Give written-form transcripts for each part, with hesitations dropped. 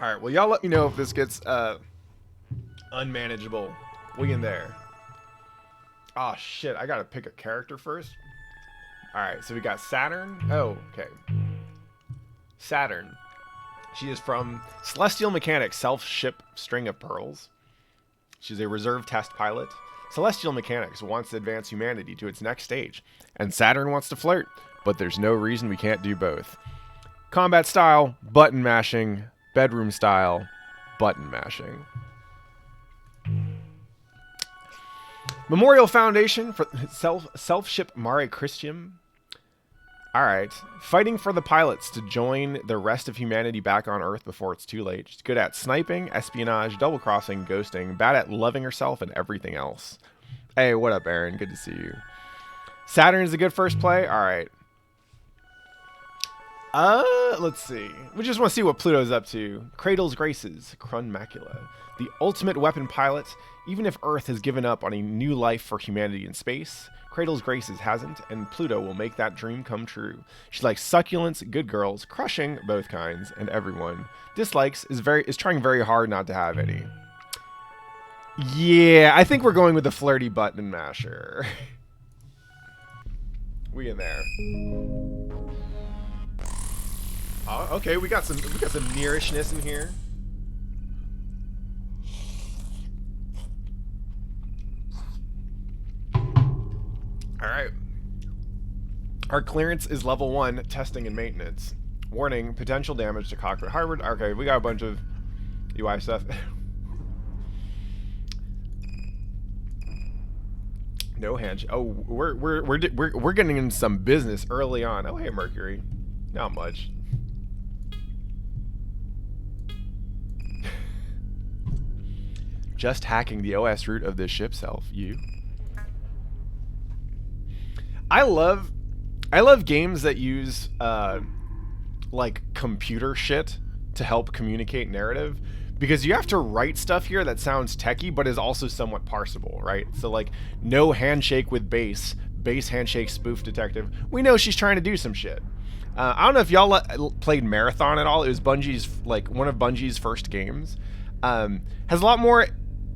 All right. Well, y'all let me know if this gets unmanageable. We in there. Oh shit! I gotta pick a character first. All right. So we got Saturn. Oh, okay. Saturn. She is from Celestial Mechanics Self-Ship String of Pearls. She's a reserve test pilot. Celestial Mechanics wants to advance humanity to its next stage, and Saturn wants to flirt, but there's no reason we can't do both. Combat style, button mashing. Bedroom style, button mashing. Memorial Foundation for Self-Ship Mare Christian. Alright. Fighting for the pilots to join the rest of humanity back on Earth before it's too late. She's good at sniping, espionage, double crossing, ghosting, bad at loving herself, and everything else. Hey, what up, Aaron? Good to see you. Saturn is a good first play? Alright. Let's see. We just want to see what Pluto's up to. Cradle's Graces, Krun Macula. The ultimate weapon pilot. Even if Earth has given up on a new life for humanity in space, Cradle's Graces hasn't, and Pluto will make that dream come true. She likes succulents, good girls, crushing both kinds, and everyone. Dislikes is trying very hard not to have any. Yeah, I think we're going with the flirty button masher. We in there. Oh, okay, we got some nearishness in here. All right. Our clearance is level 1, testing and maintenance. Warning, potential damage to Cockpit Harvard. Okay, we got a bunch of UI stuff. No handshake. Oh, we're getting in some business early on. Oh, hey, Mercury. Not much. Just hacking the OS root of this ship self. You. I love games that use like computer shit to help communicate narrative, because you have to write stuff here that sounds techie but is also somewhat parsable, right? So like, no handshake with base handshake spoof detective. We know she's trying to do some shit. I don't know if y'all played Marathon at all. It was Bungie's, like, one of Bungie's first games. Has a lot more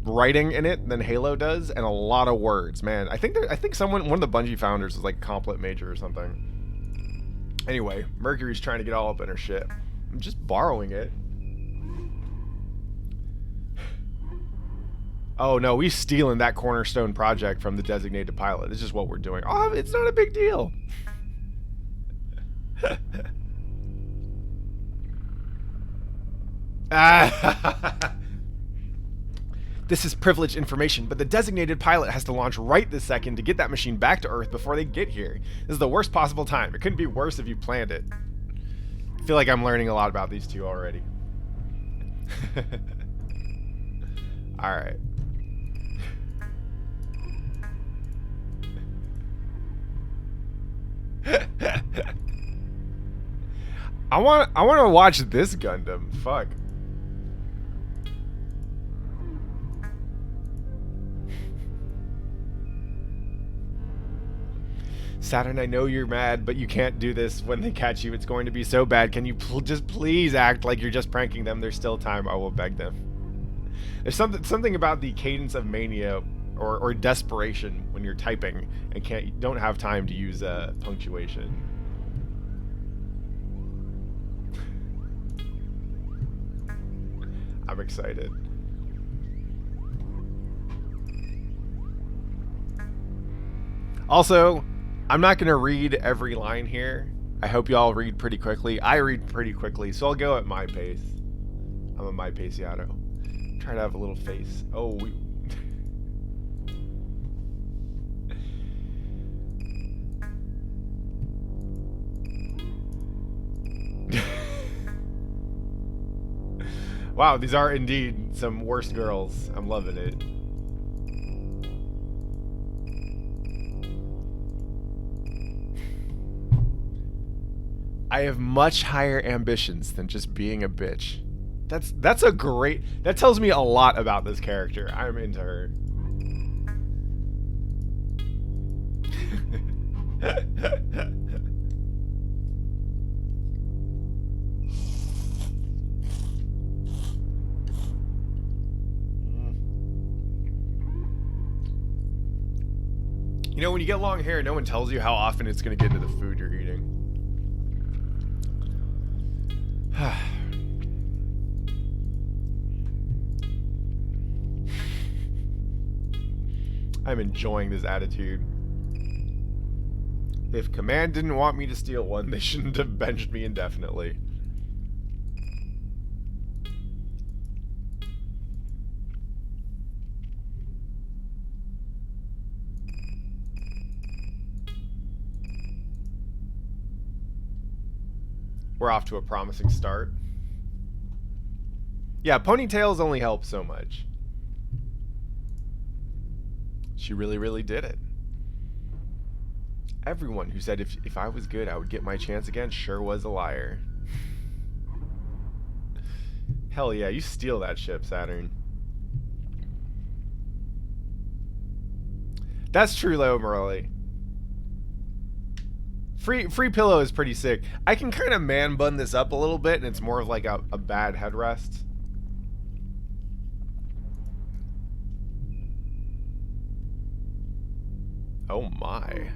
writing in it than Halo does, and a lot of words, man. I think one of the Bungie founders was like Complet Major or something. Anyway, Mercury's trying to get all up in her shit. I'm just borrowing it. Oh no, we stealing that cornerstone project from the designated pilot. This is what we're doing. Oh, it's not a big deal. This is privileged information, but the designated pilot has to launch right this second to get that machine back to Earth before they get here. This is the worst possible time. It couldn't be worse if you planned it. I feel like I'm learning a lot about these two already. Alright. I want to watch this Gundam. Fuck. Saturn, I know you're mad, but you can't do this. When they catch you, it's going to be so bad. Can you just please act like you're just pranking them? There's still time. I will beg them. There's something about the cadence of mania or desperation when you're typing and don't have time to use punctuation. I'm excited. Also, I'm not going to read every line here. I hope y'all read pretty quickly. I read pretty quickly, so I'll go at my pace. I'm a my paceato. Try to have a little face. Oh, we... Wow, these are indeed some worst girls. I'm loving it. I have much higher ambitions than just being a bitch. That's a great... That tells me a lot about this character. I'm into her. You know, when you get long hair, no one tells you how often it's going to get into the food you're eating. I'm enjoying this attitude. If Command didn't want me to steal one, they shouldn't have benched me indefinitely. We're off to a promising start. Yeah, ponytails only help so much. She really, really did it. Everyone who said if I was good, I would get my chance again sure was a liar. Hell yeah, you steal that ship, Saturn. That's true, Leo Morelli. Free pillow is pretty sick. I can kind of man bun this up a little bit, and it's more of like a bad headrest. Oh my.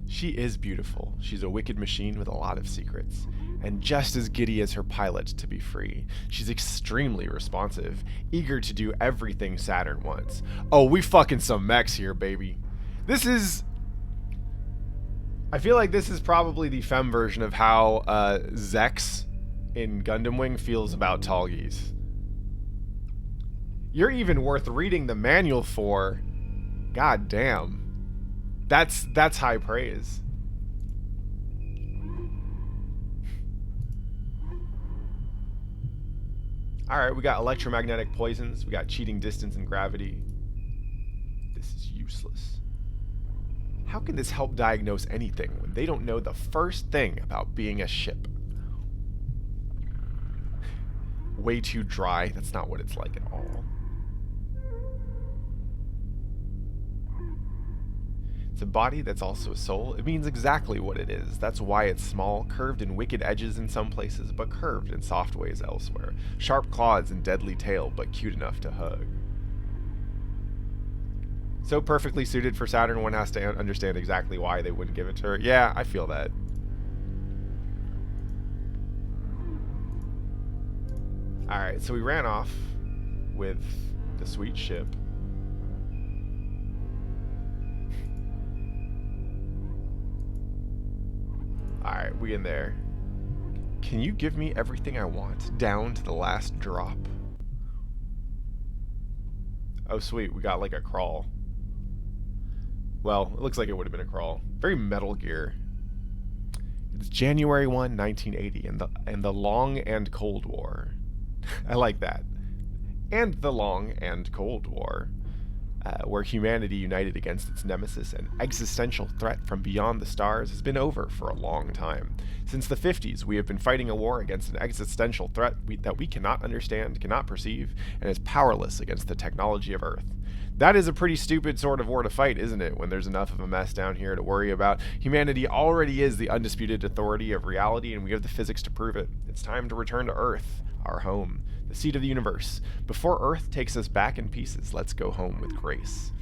She is beautiful. She's a wicked machine with a lot of secrets, and just as giddy as her pilot to be free. She's extremely responsive, eager to do everything Saturn wants. Oh, we fucking some mechs here, baby. This is... I feel like this is probably the femme version of how Zex in Gundam Wing feels about Tallgeese. You're even worth reading the manual for. God damn. That's high praise. Alright, we got electromagnetic poisons. We got cheating distance and gravity. This is useless. How can this help diagnose anything when they don't know the first thing about being a ship? Way too dry. That's not what it's like at all. It's a body that's also a soul. It means exactly what it is. That's why it's small, curved in wicked edges in some places, but curved in soft ways elsewhere. Sharp claws and deadly tail, but cute enough to hug. So perfectly suited for Saturn, one has to understand exactly why they wouldn't give it to her. Yeah, I feel that. Alright, so we ran off with the sweet ship. Alright, we in there. Can you give me everything I want, down to the last drop? Oh sweet, we got like a crawl. Well, it looks like it would have been a crawl. Very Metal Gear. It's January 1, 1980, and the Long and Cold War. I like that. And the Long and Cold War, where humanity united against its nemesis, an existential threat from beyond the stars, has been over for a long time. Since the 50s, we have been fighting a war against an existential threat that we cannot understand, cannot perceive, and is powerless against the technology of Earth. That is a pretty stupid sort of war to fight, isn't it, when there's enough of a mess down here to worry about? Humanity already is the undisputed authority of reality, and we have the physics to prove it. It's time to return to Earth, our home, the seat of the universe. Before Earth takes us back in pieces, let's go home with grace.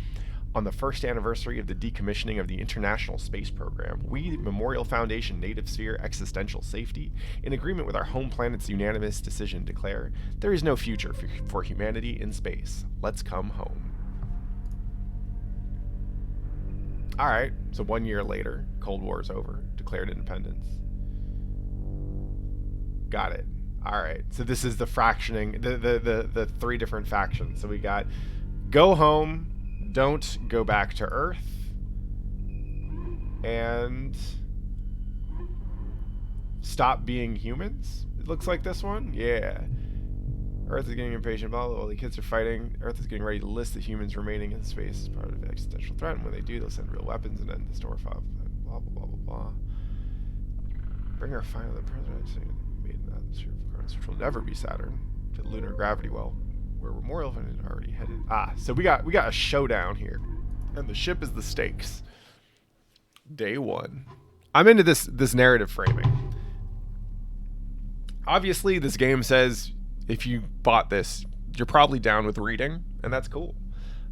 On the first anniversary of the decommissioning of the International Space Program, we, Memorial Foundation Native Sphere Existential Safety, in agreement with our home planet's unanimous decision, declare there is no future for humanity in space. Let's come home. Alright, so 1 year later, Cold War's over, declared independence. Got it. Alright, so this is the fractioning, the three different factions. So we got go home, don't go back to Earth, and stop being humans. It looks like this one. Yeah. Earth is getting impatient, blah, blah, blah. The kids are fighting. Earth is getting ready to list the humans remaining in space as part of an existential threat, and when they do, they'll send real weapons and end the store file. Blah, blah, blah, blah, blah. Bring our final the president saying made an atmosphere of currents, which will never be Saturn, to the lunar gravity well, where Memorial Foundation already headed. Ah, so we got a showdown here, and the ship is the stakes. Day one. I'm into this narrative framing. Obviously, this game says if you bought this, you're probably down with reading, and that's cool.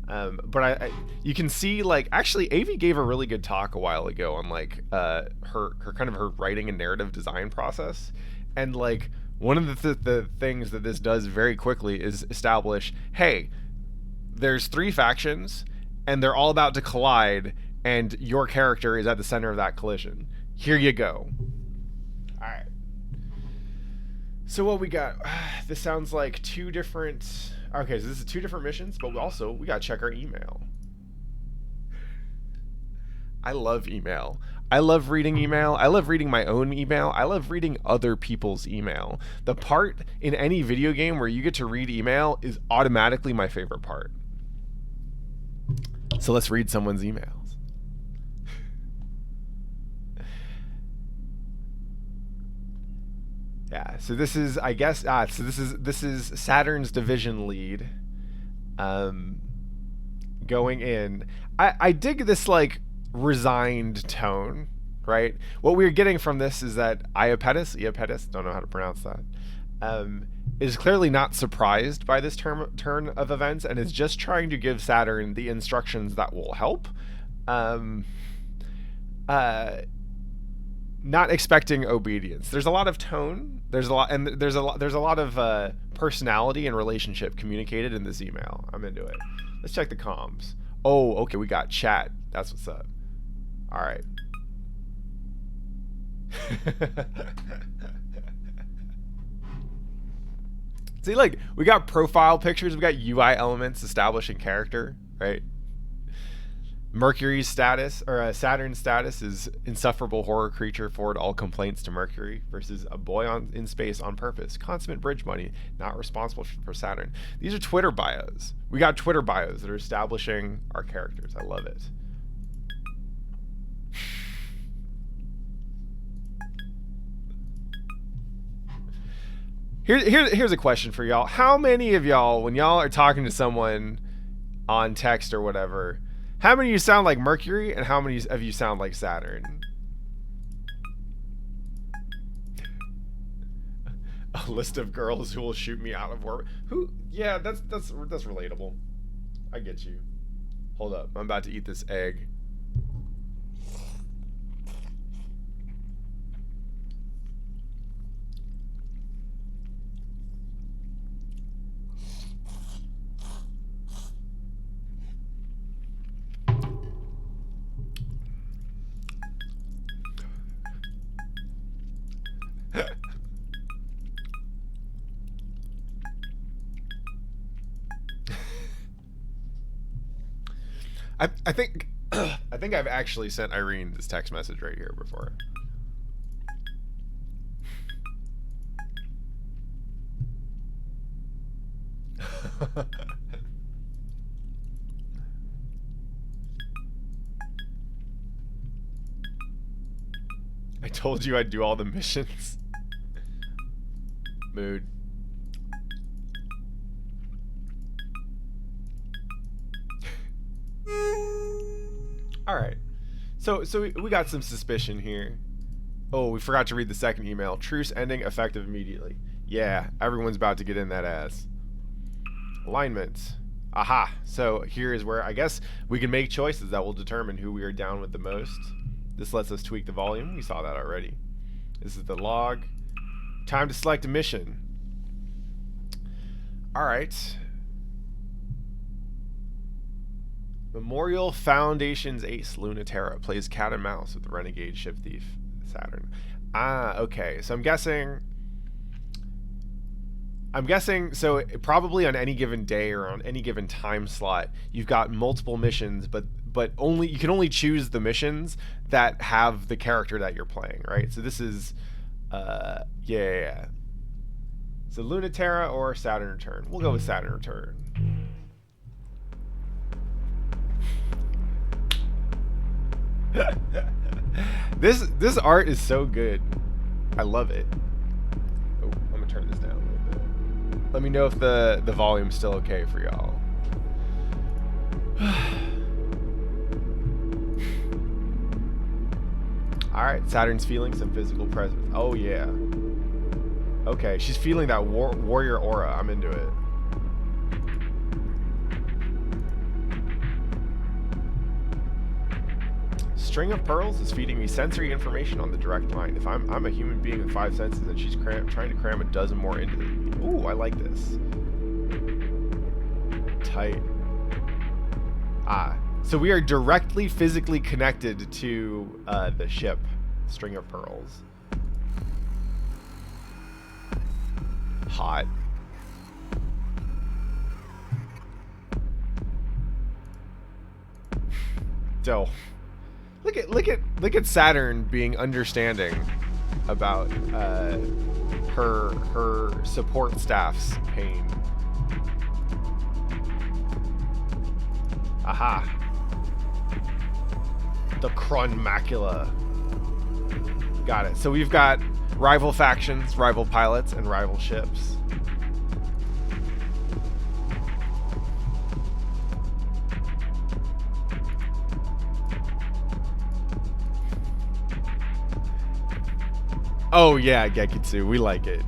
But you can see, like, actually Avi gave a really good talk a while ago on like her kind of her writing and narrative design process, and like one of the things that this does very quickly is establish, hey, there's three factions and they're all about to collide, and your character is at the center of that collision. Here you go. All right. So what we got? This sounds like two different. Okay, so this is two different missions, but we gotta check our email. I love email. I love reading email. I love reading my own email. I love reading other people's email. The part in any video game where you get to read email is automatically my favorite part. So let's read someone's emails. Yeah, so this is, I guess, so this is Saturn's division lead, going in. I dig this like resigned tone, right? What we're getting from this is that Iapetus, don't know how to pronounce that, is clearly not surprised by this turn of events and is just trying to give Saturn the instructions that will help. Not expecting obedience. There's a lot of tone. There's a lot of personality and relationship communicated in this email. I'm into it. Let's check the comms. Oh, okay, we got chat. That's what's up. All right. See, like, we got profile pictures. We got UI elements establishing character, right? Mercury's status, or Saturn's status, is insufferable horror creature, forward all complaints to Mercury, versus a boy in space on purpose, consummate bridge money, not responsible for Saturn. These are Twitter bios. We got Twitter bios that are establishing our characters. I love it. Here's a question for y'all. How many of y'all, when y'all are talking to someone on text or whatever, how many of you sound like Mercury and how many of you sound like Saturn? A list of girls who will shoot me out of orbit. Who? Yeah, that's relatable. I get you. Hold up, I'm about to eat this egg. I think I think I've actually sent Irene this text message right here before. I told you I'd do all the missions. Mood. All right, so we got some suspicion here. Oh, we forgot to read the second email. Truce ending effective immediately. Yeah, everyone's about to get in that ass. Alignment. Aha. So here is where I guess we can make choices that will determine who we are down with the most. This lets us tweak the volume. We saw that already. This is the log. Time to select a mission. All right. Memorial Foundation's ace, Lunaterra, plays cat and mouse with the renegade ship thief, Saturn. Ah, okay. So I'm guessing, so probably on any given day or on any given time slot, you've got multiple missions, but you can only choose the missions that have the character that you're playing, right? So this is, yeah. So Lunaterra or Saturn Return. We'll go with Saturn Return. This art is so good. I love it. Oh, I'm gonna turn this down a little bit. Let me know if the volume's still okay for y'all. Alright, Saturn's feeling some physical presence. Oh yeah. Okay, she's feeling that warrior aura. I'm into it. string of pearls is feeding me sensory information on the direct line. If I'm a human being with 5 senses, and she's trying to cram a dozen more into me. Ooh, I like this. Tight. So we are directly physically connected to the ship. String of pearls. Hot. So, look at Saturn being understanding about her support staff's pain. Aha. The Krun Macula. Got it. So we've got rival factions, rival pilots, and rival ships. Oh yeah, Gekitsu, we like it.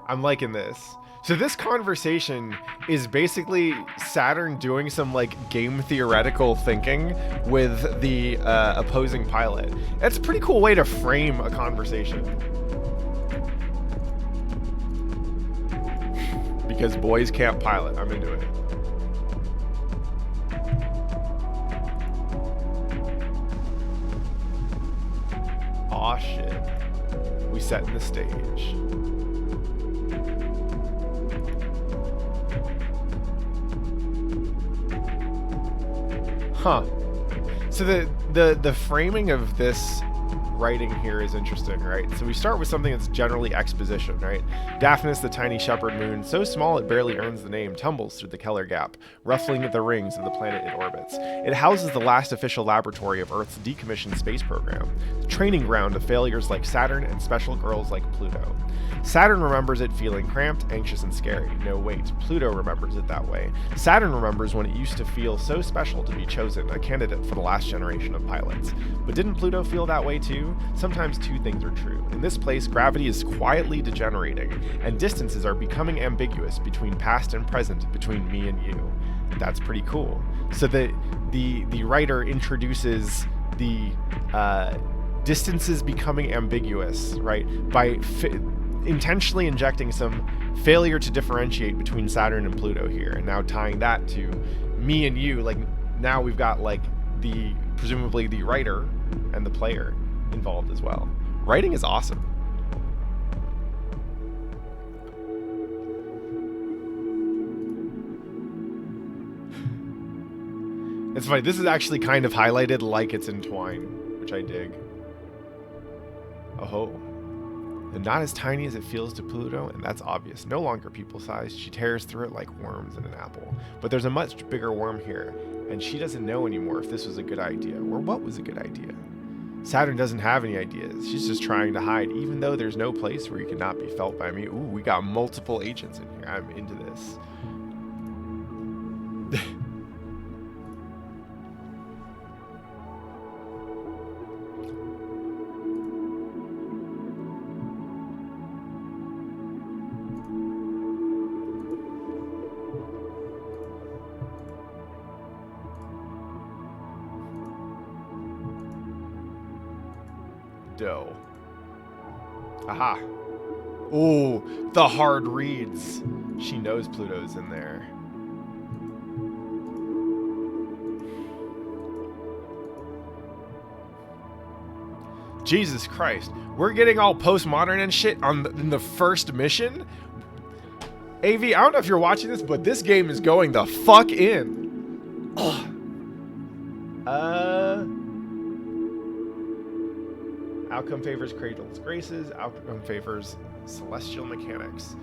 I'm liking this. So this conversation is basically Saturn doing some like game theoretical thinking with the opposing pilot. That's a pretty cool way to frame a conversation. Because boys can't pilot. I'm into it. Aw shit. We setting the stage. Huh. So the framing of this writing here is interesting, right? So we start with something that's generally exposition, right? Daphnis, the tiny shepherd moon, so small it barely earns the name, tumbles through the Keller Gap, ruffling the rings of the planet it orbits. It houses the last official laboratory of Earth's decommissioned space program, the training ground of failures like Saturn and special girls like Pluto. Saturn remembers it feeling cramped, anxious, and scary. No, wait, Pluto remembers it that way. Saturn remembers when it used to feel so special to be chosen, a candidate for the last generation of pilots. But didn't Pluto feel that way too? Sometimes two things are true. In this place, gravity is quietly degenerating, and distances are becoming ambiguous between past and present, between me and you. That's pretty cool. So the writer introduces the distances becoming ambiguous, right? By intentionally injecting some failure to differentiate between Saturn and Pluto here, and now tying that to me and you. Like now we've got like presumably the writer and the player involved as well. Writing is awesome. It's funny, this is actually kind of highlighted like it's in Twine, which I dig. Oh, and not as tiny as it feels to Pluto, and that's obvious. No longer people-sized, she tears through it like worms in an apple. But there's a much bigger worm here, and she doesn't know anymore if this was a good idea, or what was a good idea. Saturn doesn't have any ideas. She's just trying to hide, even though there's no place where you cannot be felt by me. Ooh, we got multiple agents in here. I'm into this. Dough. Aha. Ooh, the hard reads. She knows Pluto's in there. Jesus Christ. We're getting all postmodern and shit in the first mission? AV, I don't know if you're watching this, but this game is going the fuck in. Ugh. Outcome favors Cradle's Graces. Outcome favors Celestial Mechanics.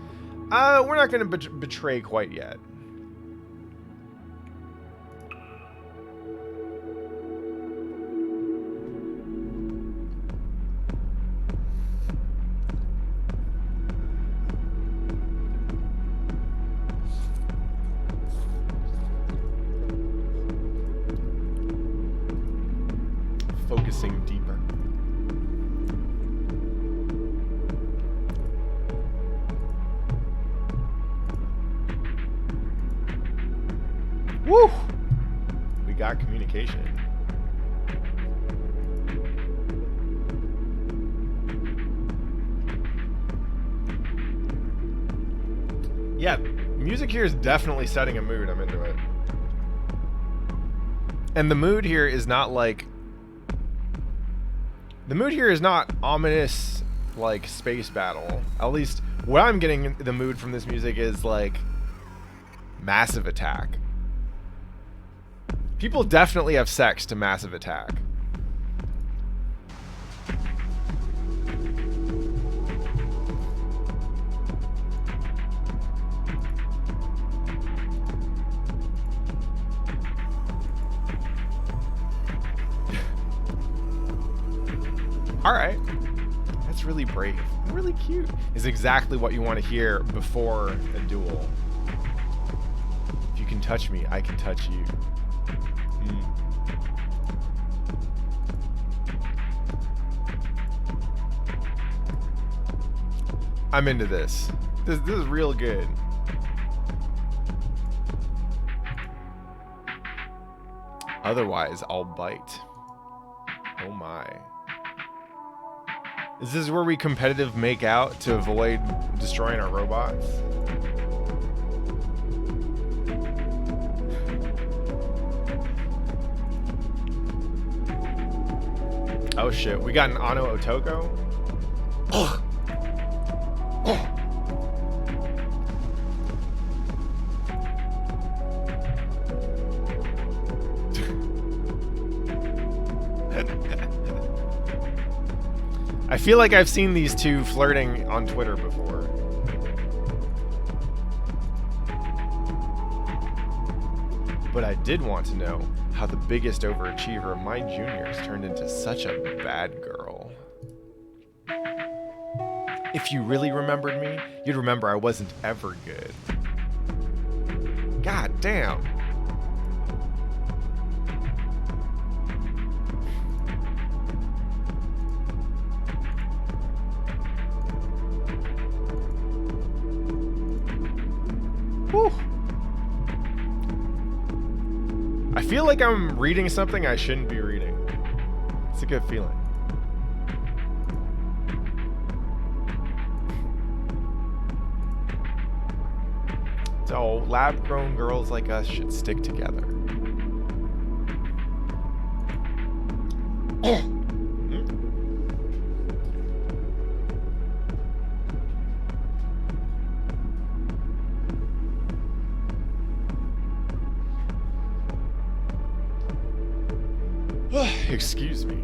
We're not going to betray quite yet. Focusing deeper. Woo! We got communication. Yeah, music here is definitely setting a mood. I'm into it. And the mood here is not like... The mood here is not ominous, like, space battle. At least, what I'm getting the mood from this music is, like, Massive Attack. People definitely have sex to Massive Attack. Alright. That's really brave. Really cute. Is exactly what you want to hear before a duel. If you can touch me, I can touch you. I'm into this. This is real good. Otherwise, I'll bite. Oh my. Is this where we competitive make out to avoid destroying our robots? Oh shit, we got an Ano Otoko? Ugh. Oh. I feel like I've seen these two flirting on Twitter before. But I did want to know how the biggest overachiever of my juniors turned into such a bad girl. If you really remembered me, you'd remember I wasn't ever good. God damn. Whew. I feel like I'm reading something I shouldn't be reading. It's a good feeling. So, lab-grown girls like us should stick together. Excuse me.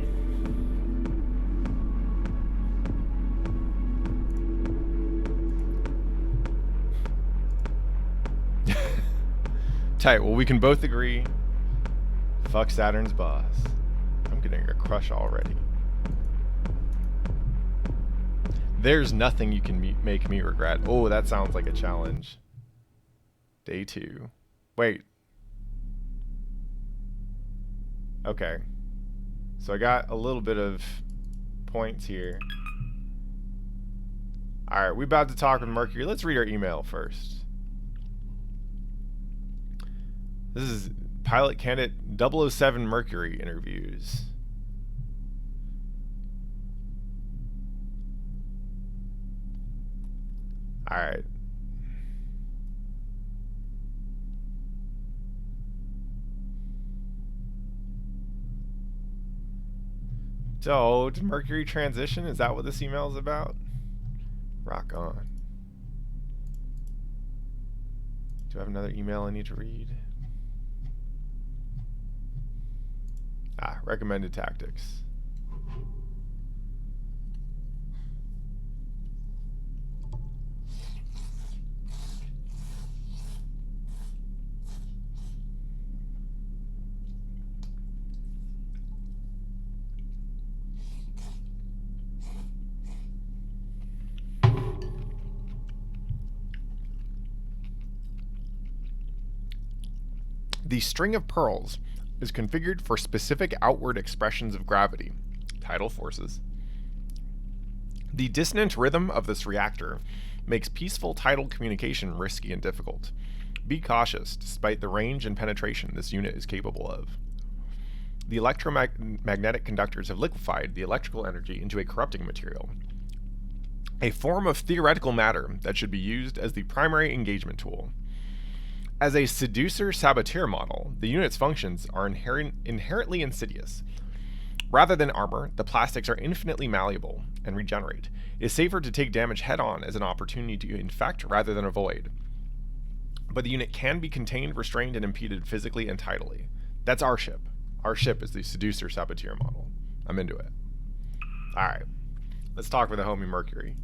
Tight. Well, we can both agree. Fuck Saturn's boss. I'm getting a crush already. There's nothing you can make me regret. Oh, that sounds like a challenge. Day 2. Wait. Okay. So I got a little bit of points here. Alright, we're about to talk with Mercury. Let's read our email first. This is pilot candidate 007 Mercury interviews. Alright. So, did Mercury transition? Is that what this email is about? Rock on. Do I have another email I need to read? Recommended tactics. The string of pearls is configured for specific outward expressions of gravity, tidal forces. The dissonant rhythm of this reactor makes peaceful tidal communication risky and difficult. Be cautious, despite the range and penetration this unit is capable of. The electromagnetic conductors have liquefied the electrical energy into a corrupting material, a form of theoretical matter that should be used as the primary engagement tool. As a seducer-saboteur model, the unit's functions are inherently insidious. Rather than armor, the plastics are infinitely malleable and regenerate. It is safer to take damage head-on as an opportunity to infect rather than avoid. But the unit can be contained, restrained, and impeded physically and tidally. That's our ship. Our ship is the seducer-saboteur model. I'm into it. Alright. Let's talk with the homie Mercury.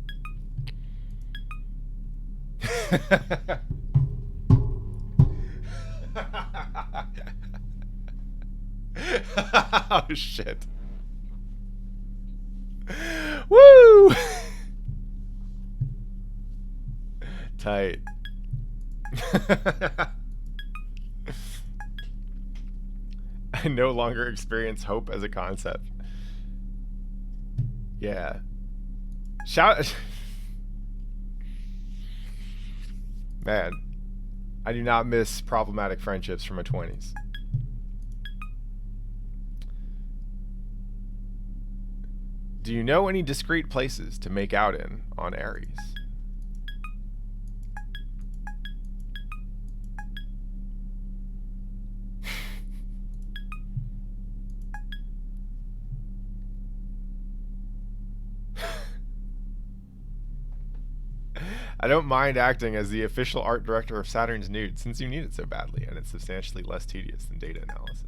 Oh shit. Woo! Tight. I no longer experience hope as a concept. Yeah. Shout. Man, I do not miss problematic friendships from my 20s. Do you know any discreet places to make out in on Ares? I don't mind acting as the official art director of Saturn's Nude, since you need it so badly, and it's substantially less tedious than data analysis.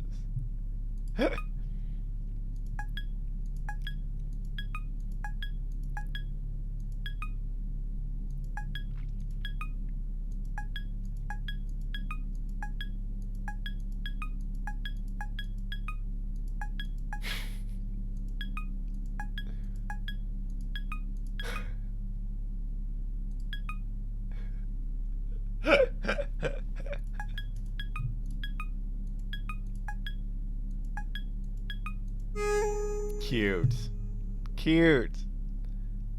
Cute. Cute.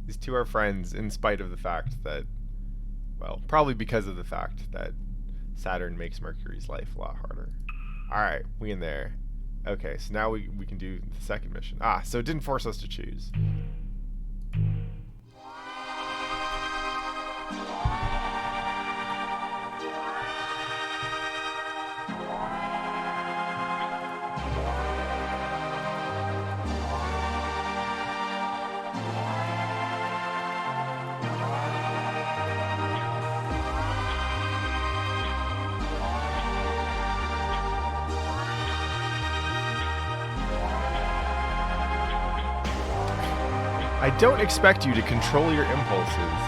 These two are friends in spite of the fact that, well, probably because of the fact that Saturn makes Mercury's life a lot harder. Alright, we in there. Okay, so now we can do the second mission. Ah, so it didn't force us to choose. I don't expect you to control your impulses,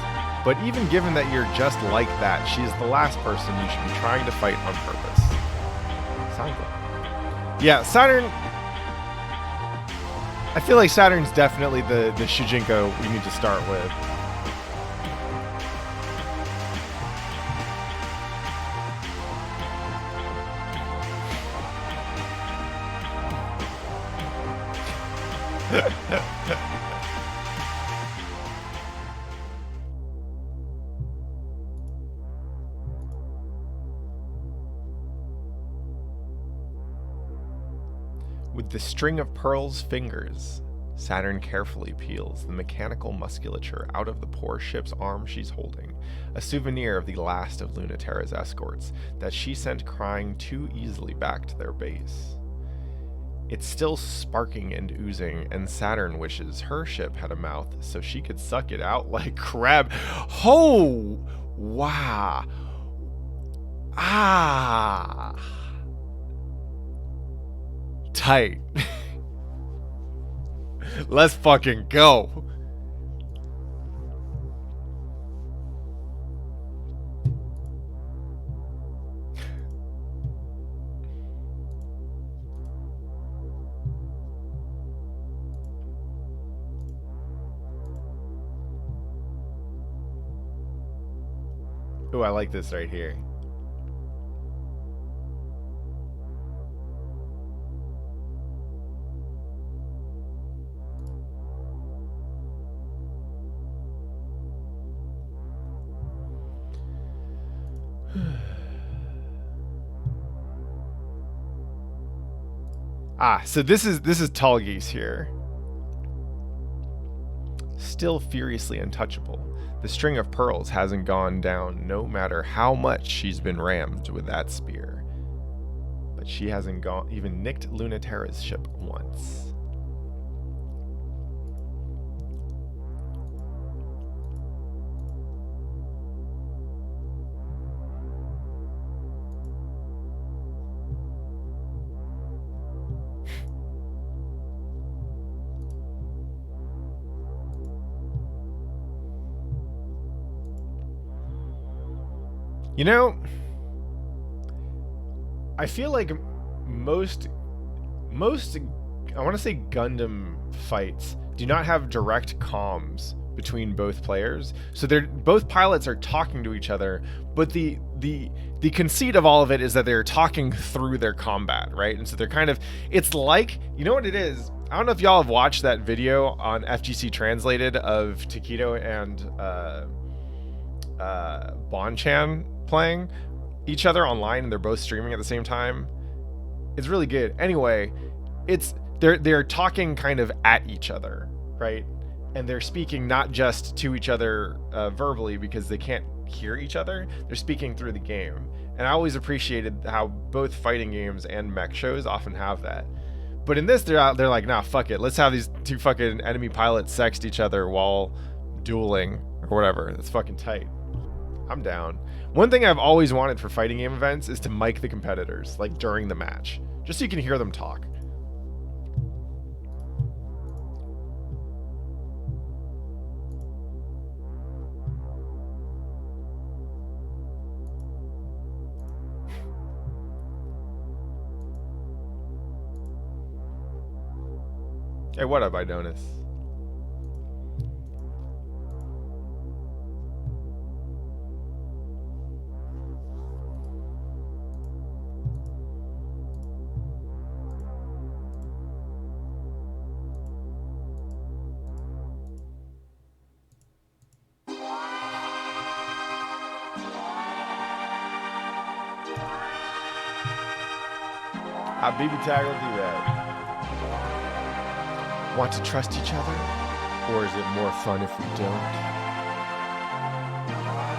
but even given that you're just like that, she is the last person you should be trying to fight on purpose. Sounds like. Yeah, Saturn. I feel like Saturn's definitely the Shujinko we need to start with. With the string of pearls fingers, Saturn carefully peels the mechanical musculature out of the poor ship's arm she's holding, a souvenir of the last of Lunaterra's escorts that she sent crying too easily back to their base. It's still sparking and oozing, and Saturn wishes her ship had a mouth so she could suck it out like crab. Oh! Wow! Ah! Tight. Let's fucking go. Ooh, I like this right here. Ah, so this is Tallgeese here. Still furiously untouchable. The string of pearls hasn't gone down no matter how much she's been rammed with that spear. But she hasn't even nicked Lunaterra's ship once. You know, I feel like most I want to say Gundam fights do not have direct comms between both players. So they're both pilots are talking to each other, but the conceit of all of it is that they're talking through their combat, right? And so they're kind of, it's like, you know what it is? I don't know if y'all have watched that video on FGC Translated of Takedo and Bonchan playing each other online, and they're both streaming at the same time. It's really good. Anyway, it's they're talking kind of at each other, right? And they're speaking not just to each other verbally because they can't hear each other. They're speaking through the game. And I always appreciated how both fighting games and mech shows often have that. But in this, they're like, nah, fuck it. Let's have these two fucking enemy pilots sext each other while dueling or whatever. That's fucking tight. I'm down. One thing I've always wanted for fighting game events is to mic the competitors, like during the match, just so you can hear them talk. Hey, what up, Idonis? Baby Tag will do that. Want to trust each other? Or is it more fun if we don't?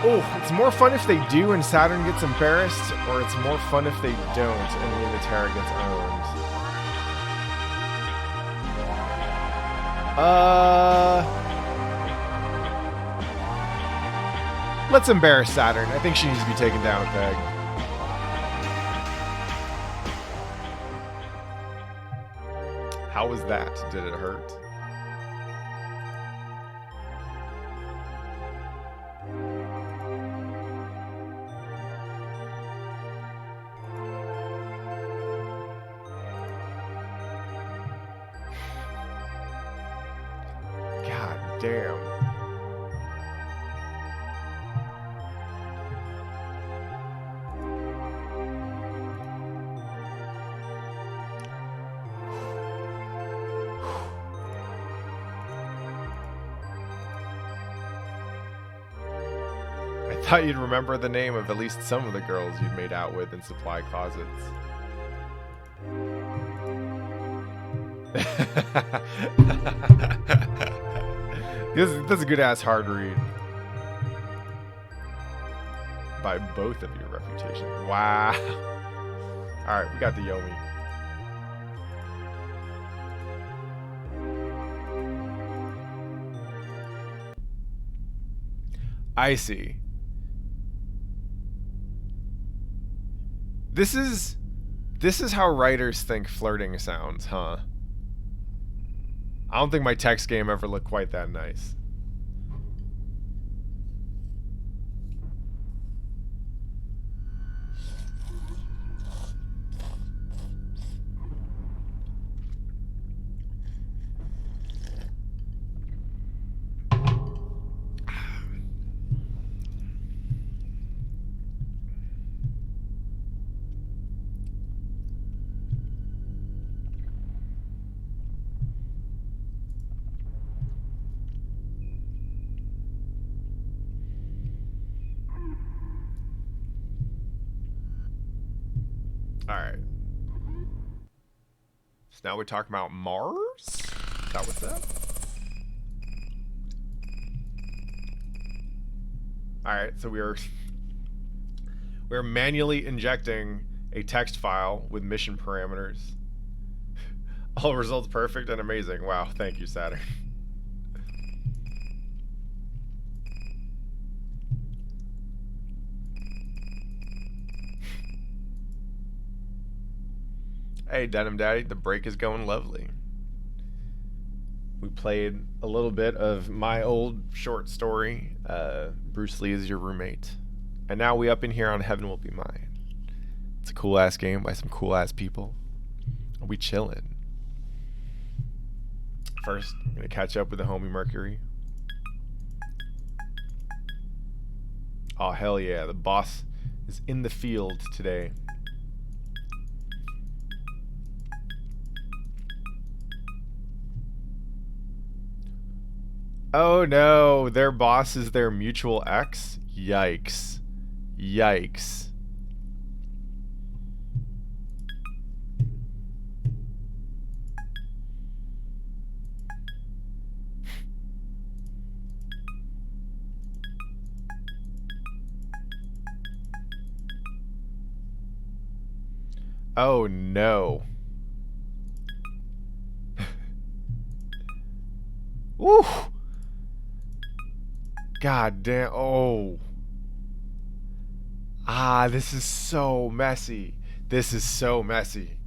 Oh, it's more fun if they do and Saturn gets embarrassed, or it's more fun if they don't and Lunaterra gets owned. Let's embarrass Saturn. I think she needs to be taken down a peg. How was that? Did it hurt? God damn. I thought you'd remember the name of at least some of the girls you've made out with in supply closets. That's a good ass hard read. By both of your reputation. Wow. Alright, we got the Yomi. I see. This is how writers think flirting sounds, huh? I don't think my text game ever looked quite that nice. now we're talking about Mars? Is that what's up? Alright, so we're manually injecting a text file with mission parameters. All results perfect and amazing. Wow, thank you, Saturn. Hey, Denim Daddy, the break is going lovely. We played a little bit of my old short story, Bruce Lee is your roommate. And now we up in here on Heaven Will Be Mine. It's a cool ass game by some cool ass people. We chillin'. First, I'm gonna catch up with the homie Mercury. Oh hell yeah, the boss is in the field today. Oh no, their boss is their mutual ex? Yikes. Yikes. Oh no. Woo! God damn. Oh. Ah, this is so messy. This is so messy.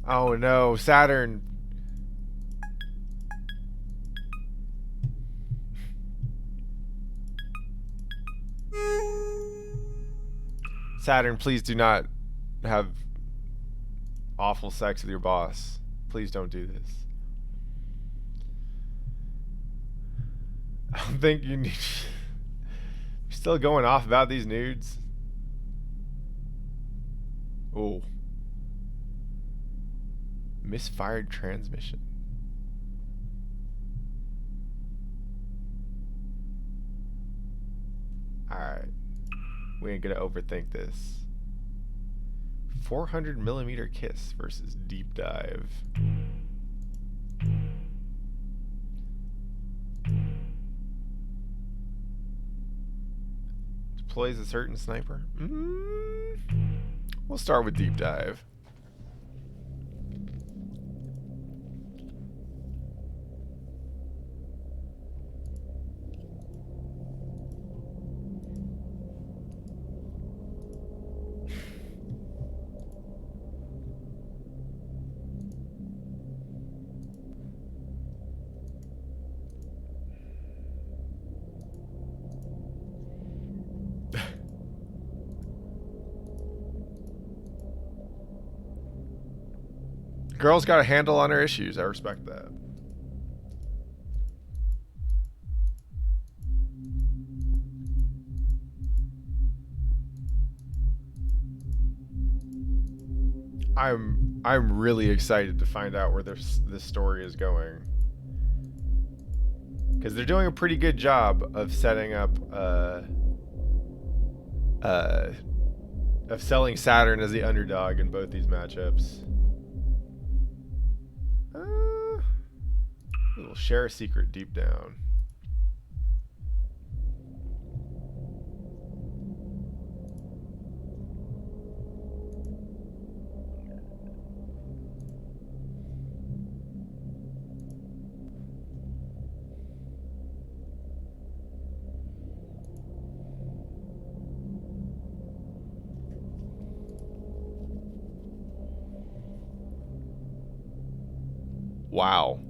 Oh no, Saturn. Saturn, please do not have awful sex with your boss. Please don't do this. I don't think you need... You're still going off about these nudes? Oh. Misfired transmission. Alright. We ain't gonna overthink this. 400mm kiss versus deep dive. Deploys a certain sniper. We'll start with deep dive. Girl's got a handle on her issues. I respect that. I'm really excited to find out where this story is going, because they're doing a pretty good job of setting up of selling Saturn as the underdog in both these matchups. We'll share a secret deep down. Wow.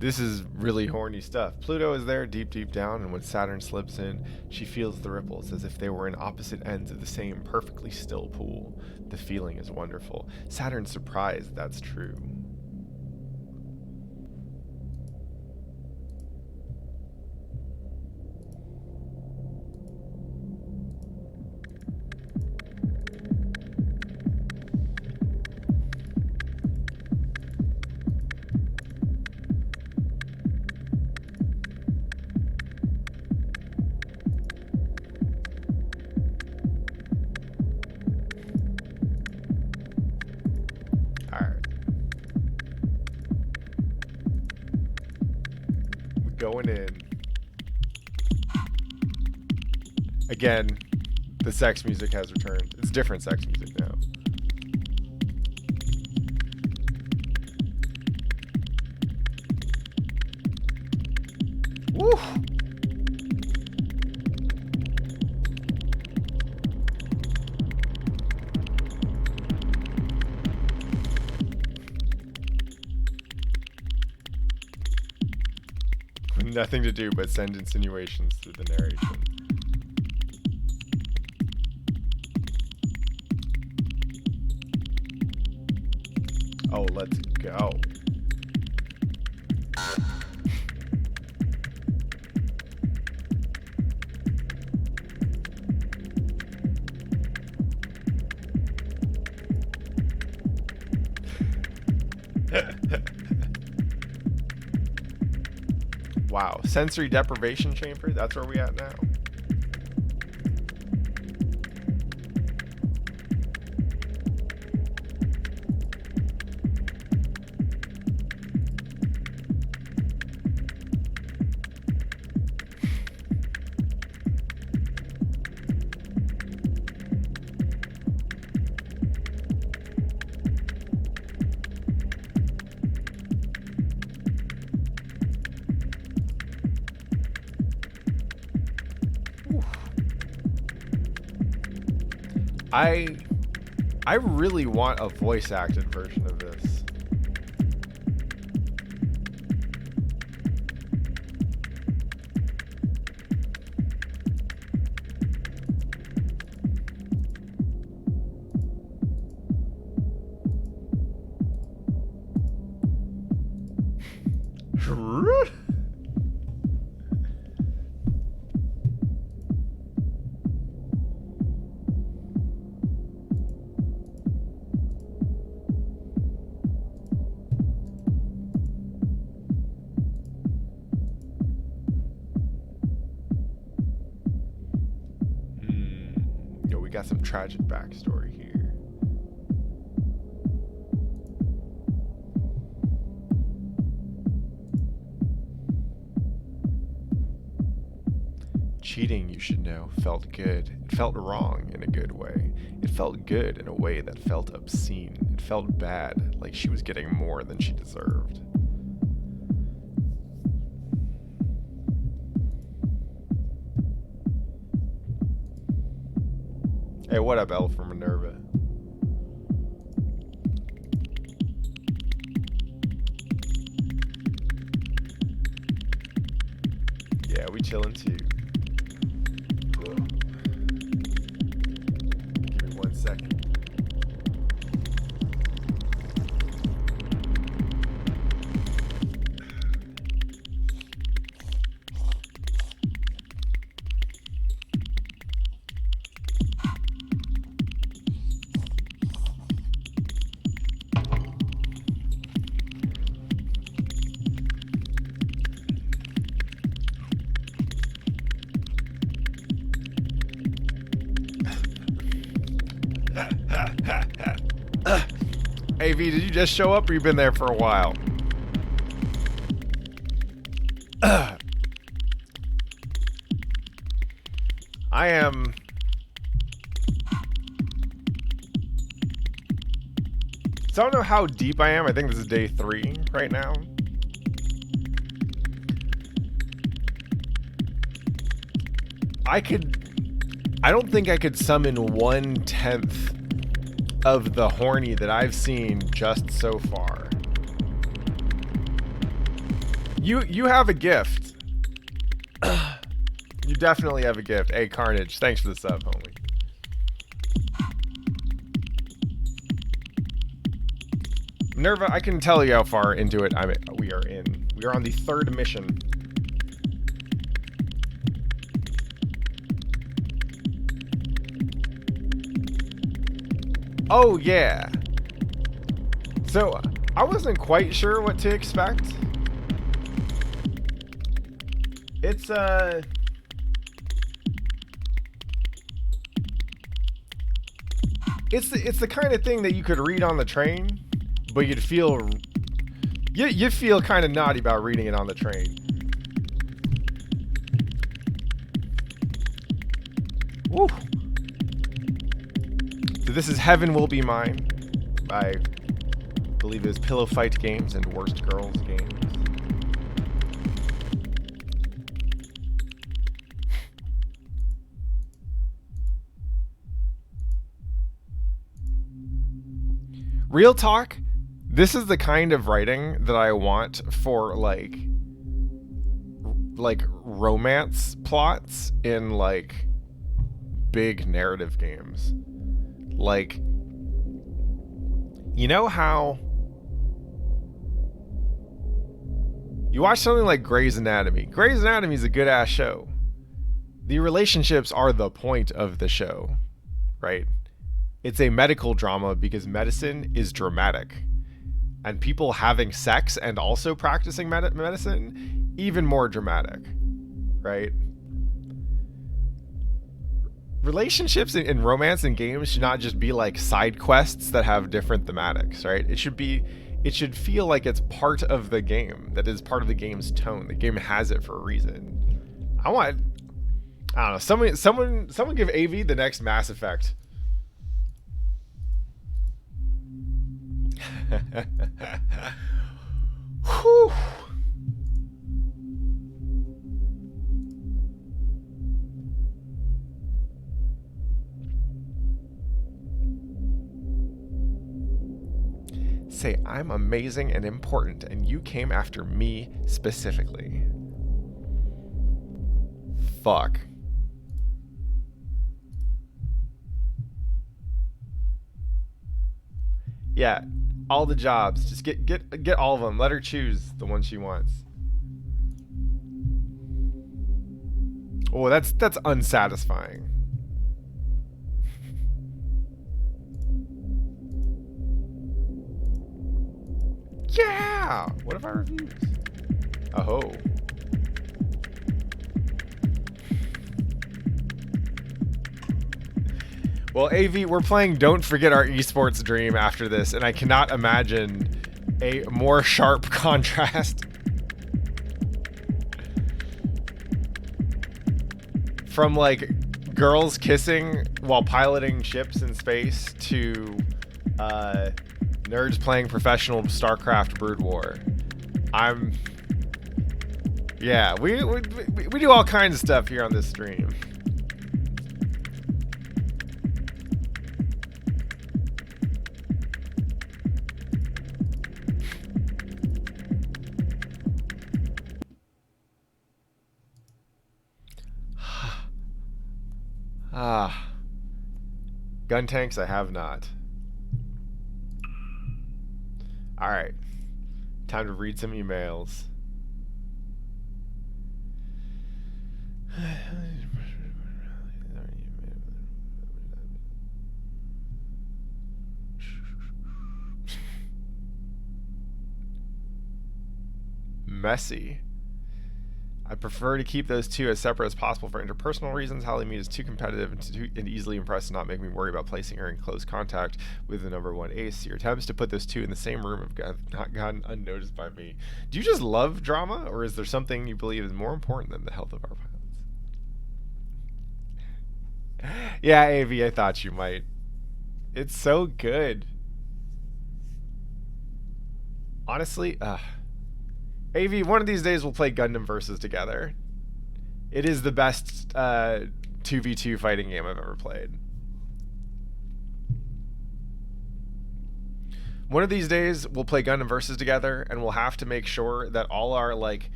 This is really horny stuff. Pluto is there deep, deep down, and when Saturn slips in, she feels the ripples as if they were in opposite ends of the same perfectly still pool. The feeling is wonderful. Saturn's surprised that's true. going in. Again, the sex music has returned. It's different sex music now. Woo! Nothing to do but send insinuations through the narration. Oh, let's go. Wow, sensory deprivation chamber? That's where we at now? I really want a voice acted version of this. We got some tragic backstory here. Cheating, you should know, felt good. It felt wrong in a good way. It felt good in a way that felt obscene. It felt bad, like she was getting more than she deserved. Hey, what up, L from Minerva? Yeah, we chillin' too. Give me 1 second. Hey V, did you just show up or you been there for a while? I am... So I don't know how deep I am. I think this is day 3 right now. I don't think I could summon 1/10 of the horny that I've seen just so far. You have a gift. You definitely have a gift. Hey Carnage, thanks for the sub, homie. Minerva, I can tell you how far into it we are in. We are on the 3rd mission. Oh yeah. So I wasn't quite sure what to expect. It's the kind of thing that you could read on the train, but you'd feel you feel kind of naughty about reading it on the train. Woo. So this is Heaven Will Be Mine. I believe it's Pillow Fight Games and Worst Girls Games. Real talk, this is the kind of writing that I want for like romance plots in like big narrative games. Like, you know how you watch something like Grey's Anatomy. Grey's Anatomy is a good ass show. The relationships are the point of the show, right? It's a medical drama because medicine is dramatic. And people having sex and also practicing medicine, even more dramatic, right? Relationships and romance in games should not just be like side quests that have different thematics, right? It should feel like it's part of the game, that is part of the game's tone. The game has it for a reason. I don't know, someone give AV the next Mass Effect. Whew. Say, I'm amazing and important, and you came after me specifically. Fuck. Yeah, all the jobs. Just get all of them. Let her choose the one she wants. Oh, that's unsatisfying. Yeah! What if I refuse? Oh. Well, AV, we're playing Don't Forget Our Esports Dream after this, and I cannot imagine a more sharp contrast. From, like, girls kissing while piloting ships in space to, nerds playing professional StarCraft Brood War. Yeah, we do all kinds of stuff here on this stream. Gun tanks, I have not. Alright. Time to read some emails. Messy. I prefer to keep those two as separate as possible for interpersonal reasons. Holly Mead is too competitive and easily impressed to not make me worry about placing her in close contact with the number one ace. Your attempts to put those two in the same room have not gone unnoticed by me. Do you just love drama, or is there something you believe is more important than the health of our pilots? Yeah, AV, I thought you might. It's so good. Honestly, AV, one of these days we'll play Gundam Versus together. It is the best 2v2 fighting game I've ever played. One of these days we'll play Gundam Versus together, and we'll have to make sure that all our all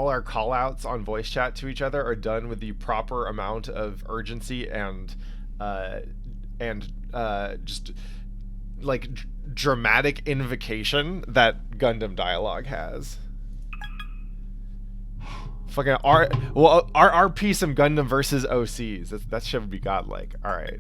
our call-outs on voice chat to each other are done with the proper amount of urgency and just like dramatic invocation that Gundam dialogue has. Fucking RP some Gundam versus OCs. That shit would be godlike. All right.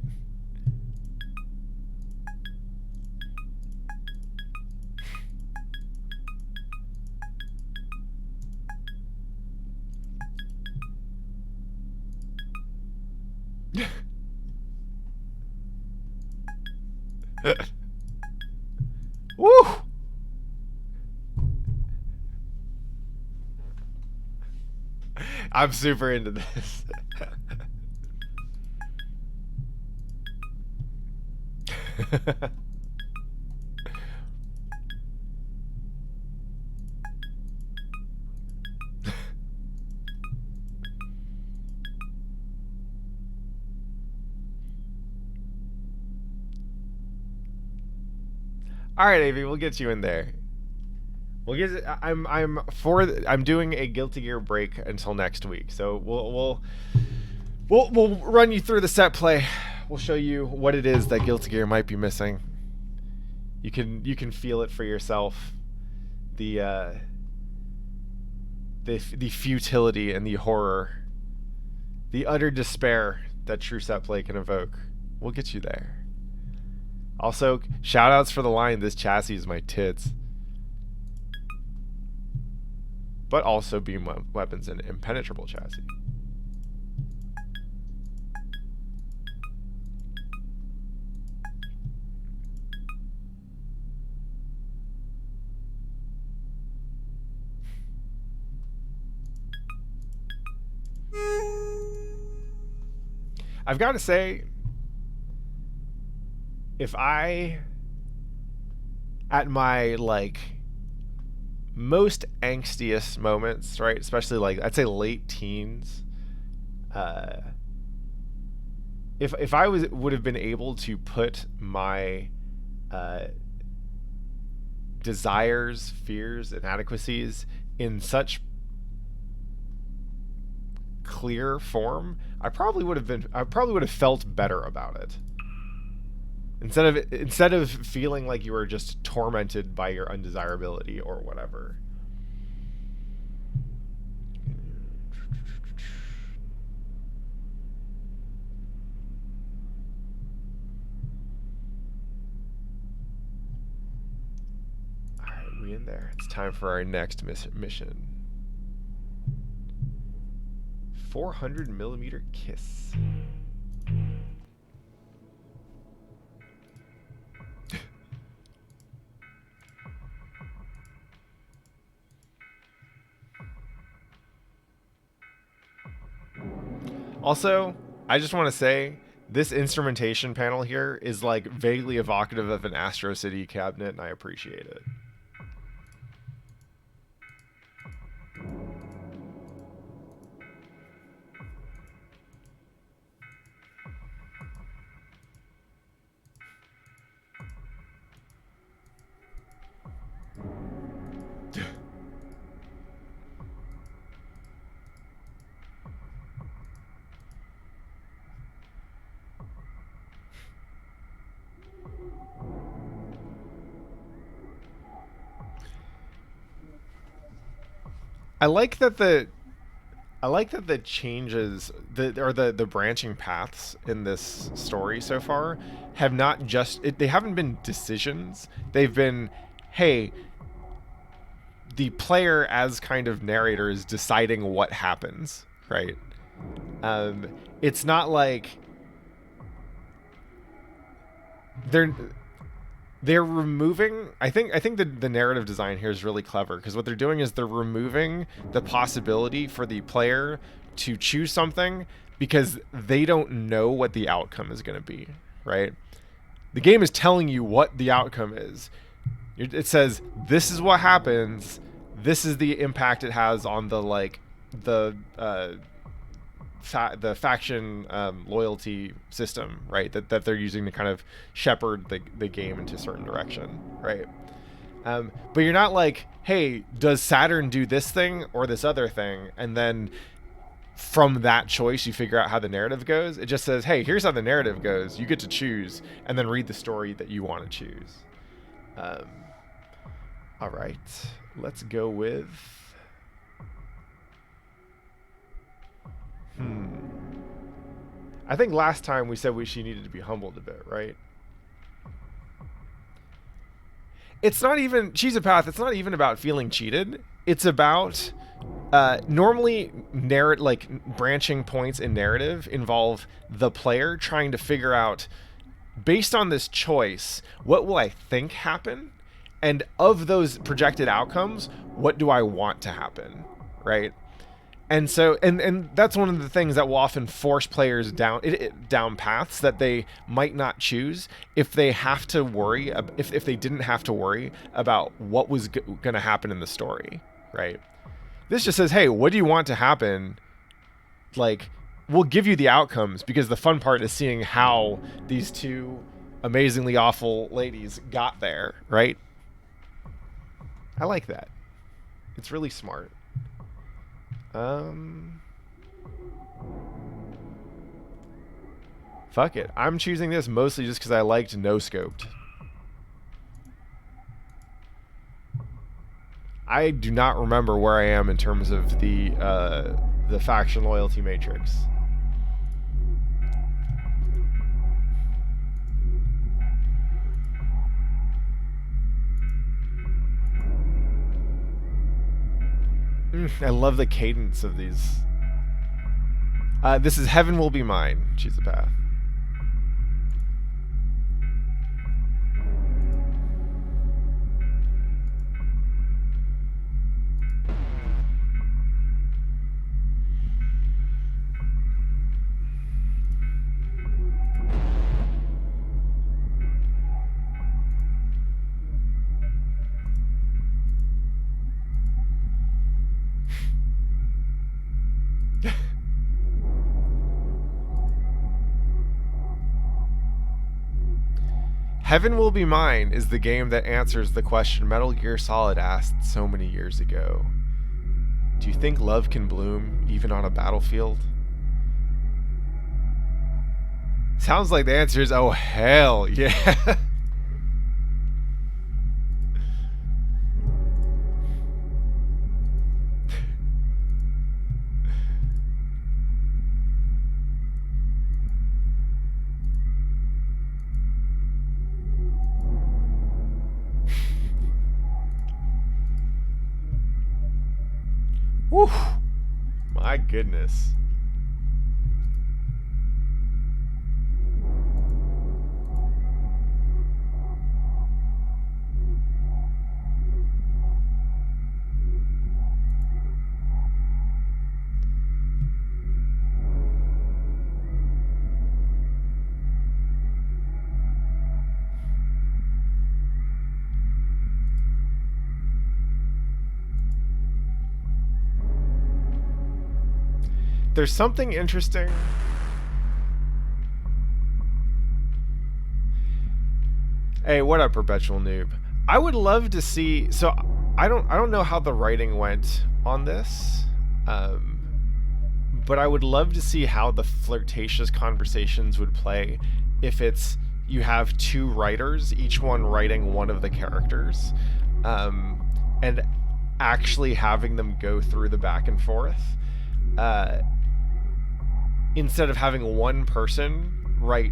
Woo! I'm super into this. All right, Avi, we'll get you in there. We'll get. I'm doing a Guilty Gear break until next week, so we'll run you through the set play. We'll show you what it is that Guilty Gear might be missing. You can feel it for yourself. The futility and the horror, the utter despair that true set play can evoke. We'll get you there. Also, shoutouts for the line, "This chassis is my tits." But also beam weapons and impenetrable chassis. I've got to say, if I, at my like most angstiest moments, right, especially like I'd say late teens, if I would have been able to put my desires, fears, inadequacies in such clear form, I probably would have felt better about it. Instead of feeling like you were just tormented by your undesirability or whatever. Alright, we in there. It's time for our next mission. 400mm kiss. Also, I just want to say, this instrumentation panel here is like vaguely evocative of an Astro City cabinet, and I appreciate it. I like that the changes the branching paths in this story so far have not just they haven't been decisions. They've been, hey, the player as kind of narrator is deciding what happens, right? It's not like they're removing. I think the narrative design here is really clever, because what they're doing is they're removing the possibility for the player to choose something because they don't know what the outcome is going to be, right? The game is telling you what the outcome is. It says this is what happens. This is the impact it has on the faction loyalty system, right? That they're using to kind of shepherd the game into a certain direction, right? But you're not like, hey, does Saturn do this thing or this other thing? And then from that choice, you figure out how the narrative goes. It just says, hey, here's how the narrative goes. You get to choose, and then read the story that you want to choose. All right, let's go with... I think last time we said she needed to be humbled a bit, right? It's not even... She's a path. It's not even about feeling cheated. It's about... normally, branching points in narrative involve the player trying to figure out, based on this choice, what will I think happen? And of those projected outcomes, what do I want to happen, right? And so, and that's one of the things that will often force players down paths that they might not choose if they have to worry, if they didn't have to worry about what was going to happen in the story, right? This just says, hey, what do you want to happen? Like, we'll give you the outcomes, because the fun part is seeing how these two amazingly awful ladies got there, right? I like that. It's really smart. Fuck it. I'm choosing this mostly just because I liked no scoped. I do not remember where I am in terms of the faction loyalty matrix. I love the cadence of these. This is Heaven Will Be Mine. Choose the path. Heaven Will Be Mine is the game that answers the question Metal Gear Solid asked so many years ago. Do you think love can bloom even on a battlefield? Sounds like the answer is, oh hell yeah. Whew. My goodness. There's something interesting. Hey, what up, Perpetual Noob? I would love to see. So I don't know how the writing went on this, but I would love to see how the flirtatious conversations would play if it's you have two writers, each one writing one of the characters, and actually having them go through the back and forth. Instead of having one person write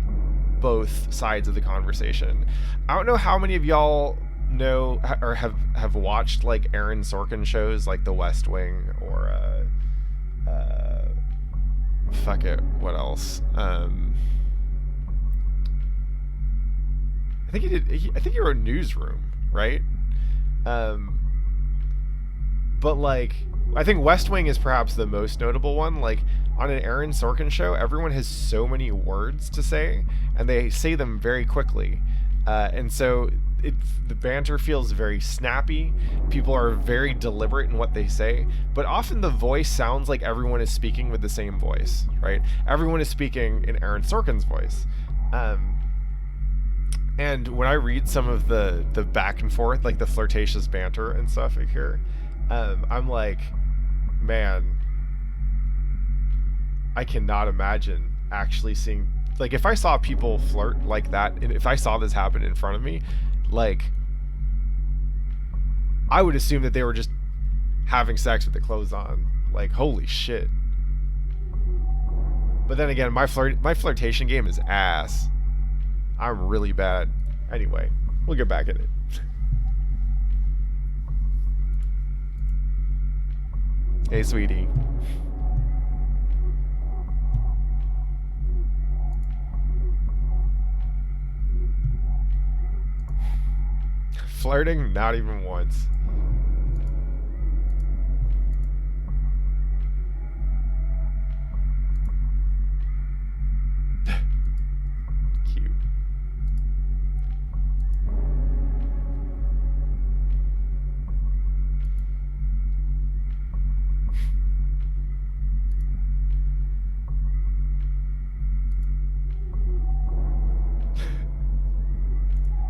both sides of the conversation. I don't know how many of y'all know or have watched like Aaron Sorkin shows like The West Wing or fuck it, what else? I think he did. I think he wrote Newsroom, right? But like, I think West Wing is perhaps the most notable one. Like, on an Aaron Sorkin show, everyone has so many words to say, and they say them very quickly. And so the banter feels very snappy. People are very deliberate in what they say, but often the voice sounds like everyone is speaking with the same voice, right? Everyone is speaking in Aaron Sorkin's voice. And when I read some of the back and forth, like the flirtatious banter and stuff here, I'm like, man, I cannot imagine actually seeing, like, if I saw people flirt like that, and if I saw this happen in front of me, like, I would assume that they were just having sex with the clothes on. Like, holy shit. But then again, my flirtation game is ass. I'm really bad. Anyway, we'll get back at it. Hey, sweetie. Flirting? Not even once.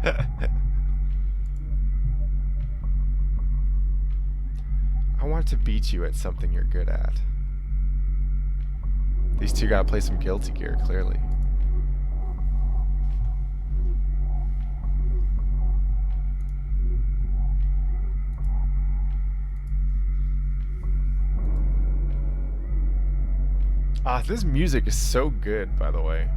I want to beat you at something you're good at. These two gotta play some Guilty Gear, clearly. Ah, this music is so good, by the way.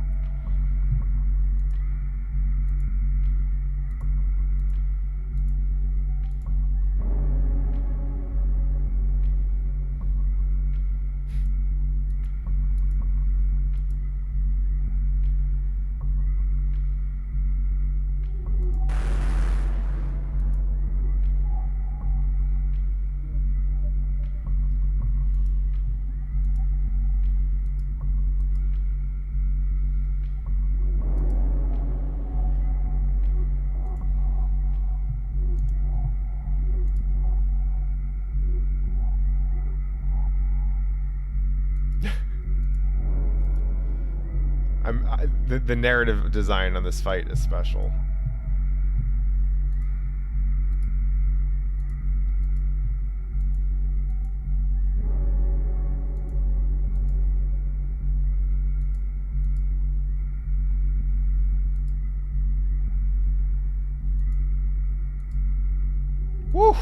The narrative design on this fight is special. Woo!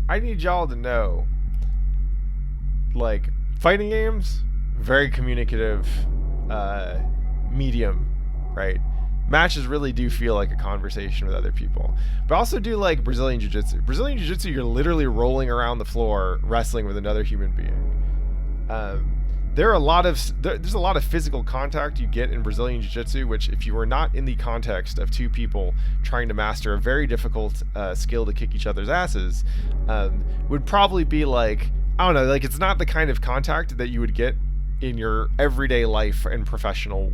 I need y'all to know, like, fighting games, very communicative medium, right? Matches really do feel like a conversation with other people. But I also do like Brazilian Jiu-Jitsu. Brazilian Jiu-Jitsu, you're literally rolling around the floor wrestling with another human being. There's a lot of physical contact you get in Brazilian Jiu-Jitsu, which if you are not in the context of two people trying to master a very difficult skill to kick each other's asses, would probably be like, I don't know, like it's not the kind of contact that you would get in your everyday life and professional,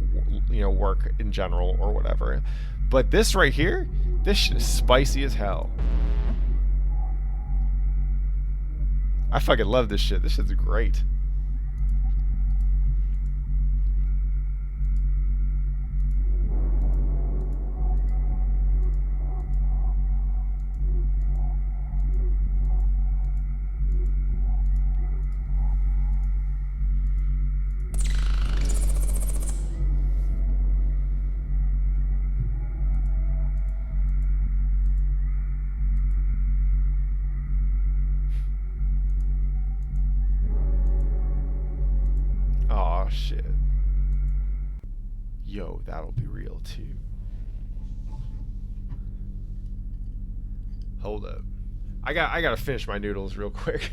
work in general or whatever. But this right here, this shit is spicy as hell. I fucking love this shit. This shit's great. Oh shit. Yo, that'll be real too. Hold up. I gotta finish my noodles real quick.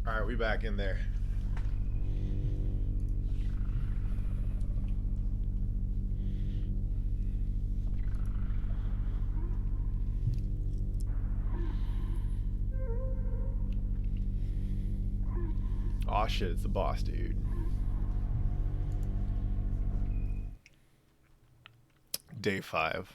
All right, we back in there. Aw shit, it's the boss, dude. Day 5.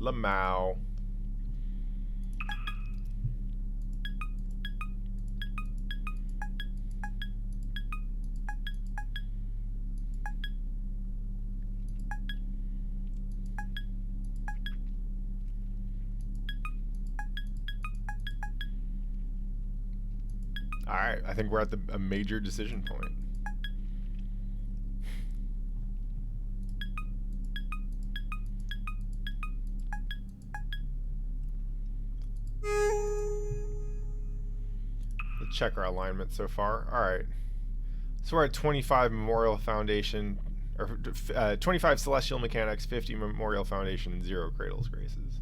Lamau. Alright, I think we're at a major decision point. Let's check our alignment so far. Alright. So we're at 25 Memorial Foundation, or 25 Celestial Mechanics, 50 Memorial Foundation, and 0 Cradle's Graces.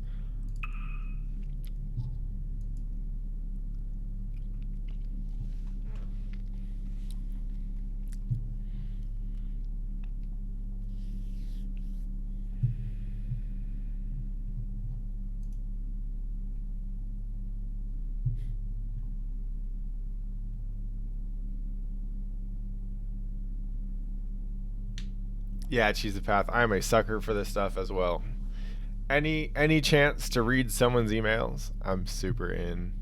Yeah, Choose the Path. I'm a sucker for this stuff as well. Any chance to read someone's emails, I'm super in.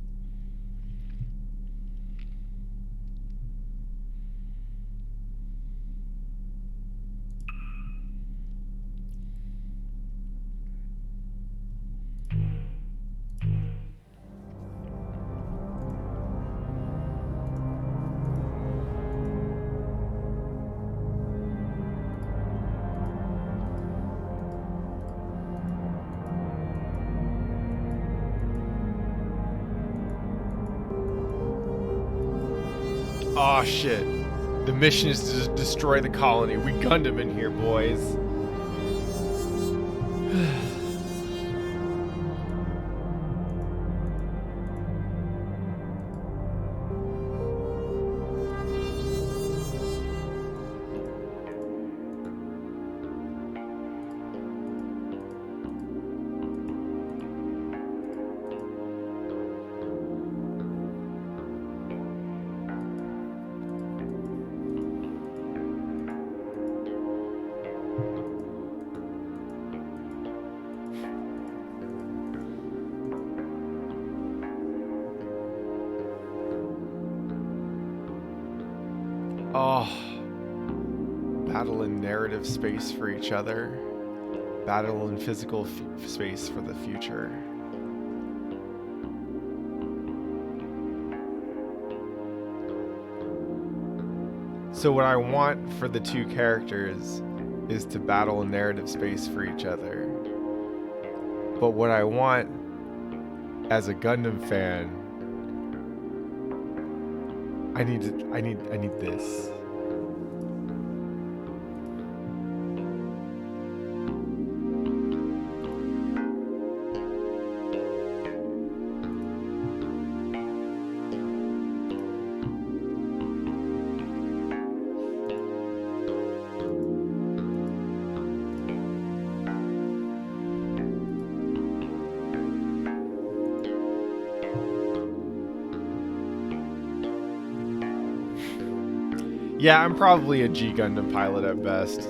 Aw, shit. The mission is to destroy the colony. We Gundam in here, boys. Oh, battle in narrative space for each other, battle in physical space for the future. So what I want for the two characters is to battle in narrative space for each other. But what I want as a Gundam fan, I need this. Yeah, I'm probably a G Gundam pilot at best.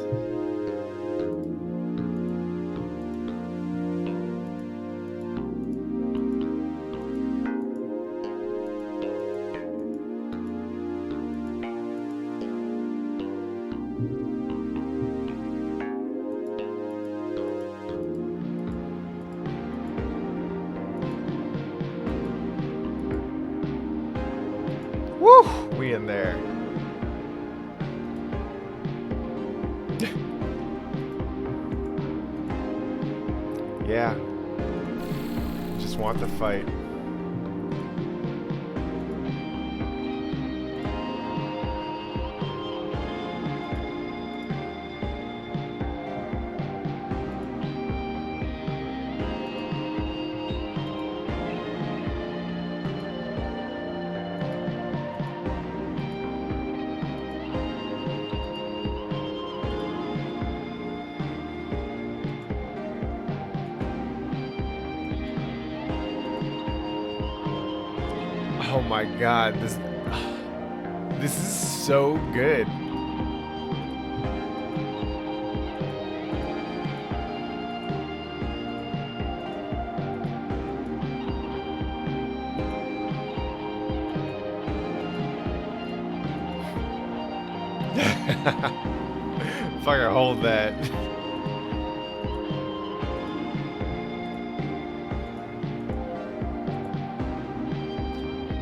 Woo! We in there. Yeah. Just want the fight. Oh my god, this is so good. Fucking hold that.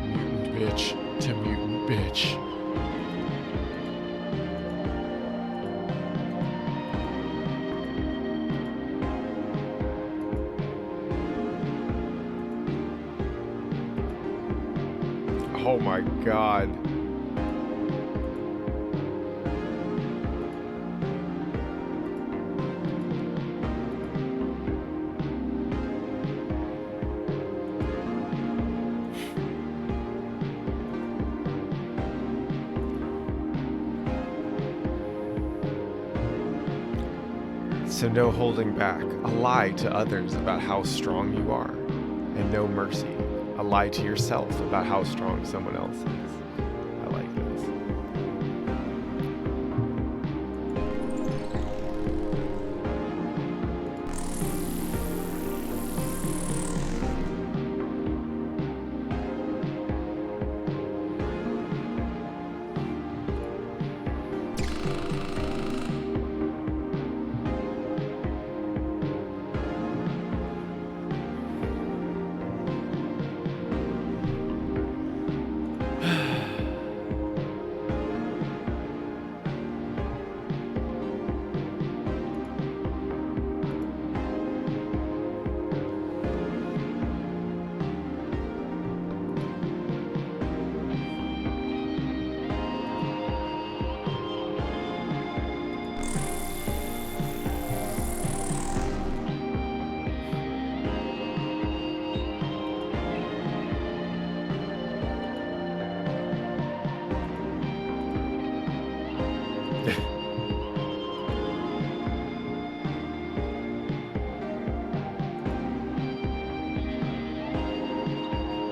Mutant bitch to mutant bitch. Oh my god. So no holding back, a lie to others about how strong you are, and no mercy, a lie to yourself about how strong someone else is. I like this.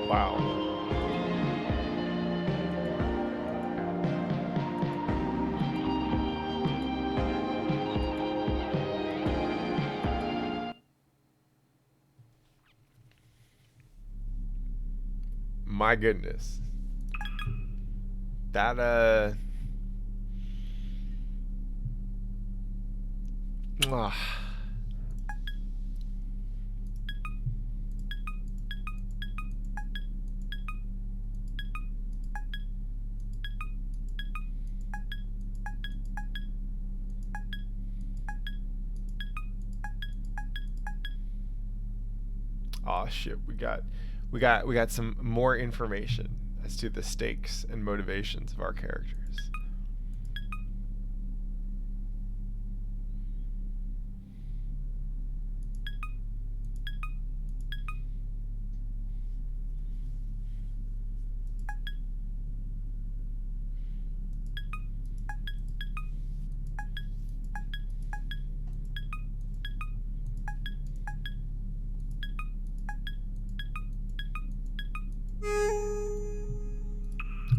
Wow. My goodness. That, ah. Oh shit, we got some more information as to the stakes and motivations of our characters.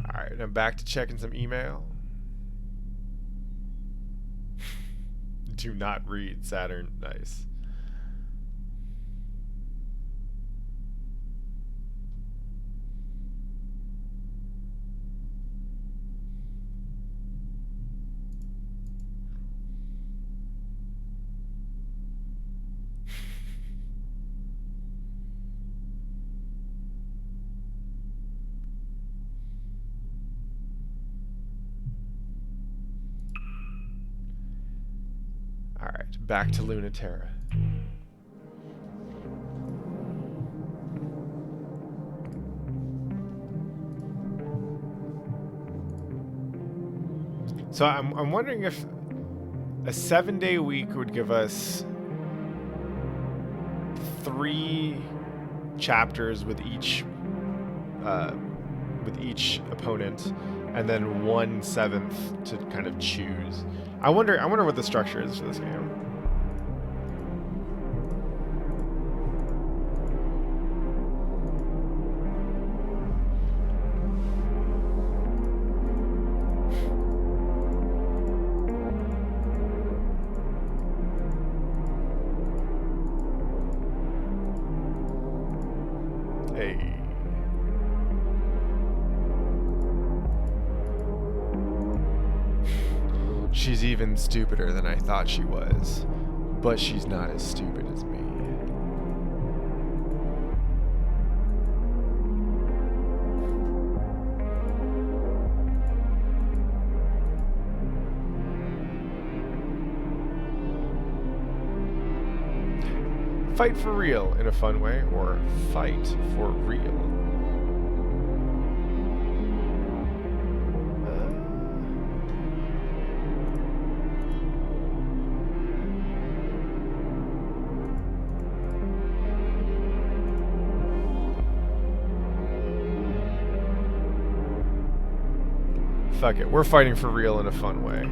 Alright, I'm back to checking some email. Do not read, Saturn. Nice. Alright, back to Lunaterra. So I'm wondering if a 7-day week would give us 3 chapters with each opponent, and then 1/7 to kind of choose. I wonder what the structure is for this game. Hey. She's even stupider than I thought she was, but she's not as stupid as me. Fight for real in a fun way, or fight for real. Fuck it, we're fighting for real in a fun way.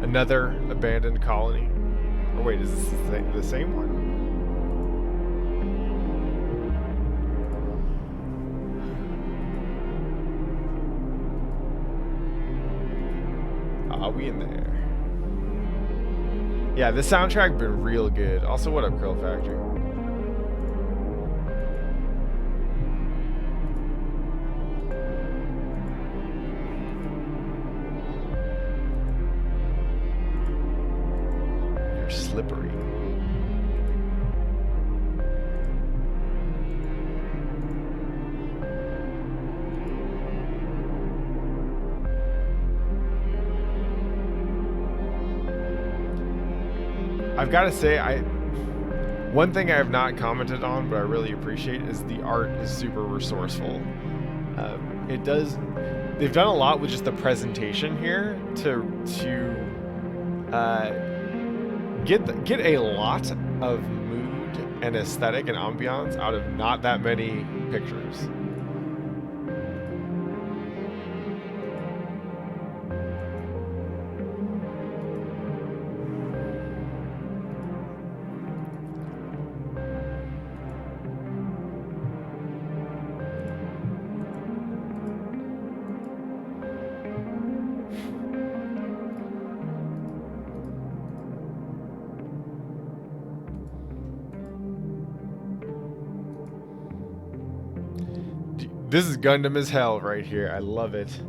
Another abandoned colony. Or wait, is this the same one? Are we in there? Yeah, the soundtrack been real good. Also, what up, Krill Factory? You're slippery. I've got to say, one thing I have not commented on, but I really appreciate, is the art is super resourceful. They've done a lot with just the presentation here to get a lot of mood and aesthetic and ambiance out of not that many pictures. This is Gundam as hell right here. I love it.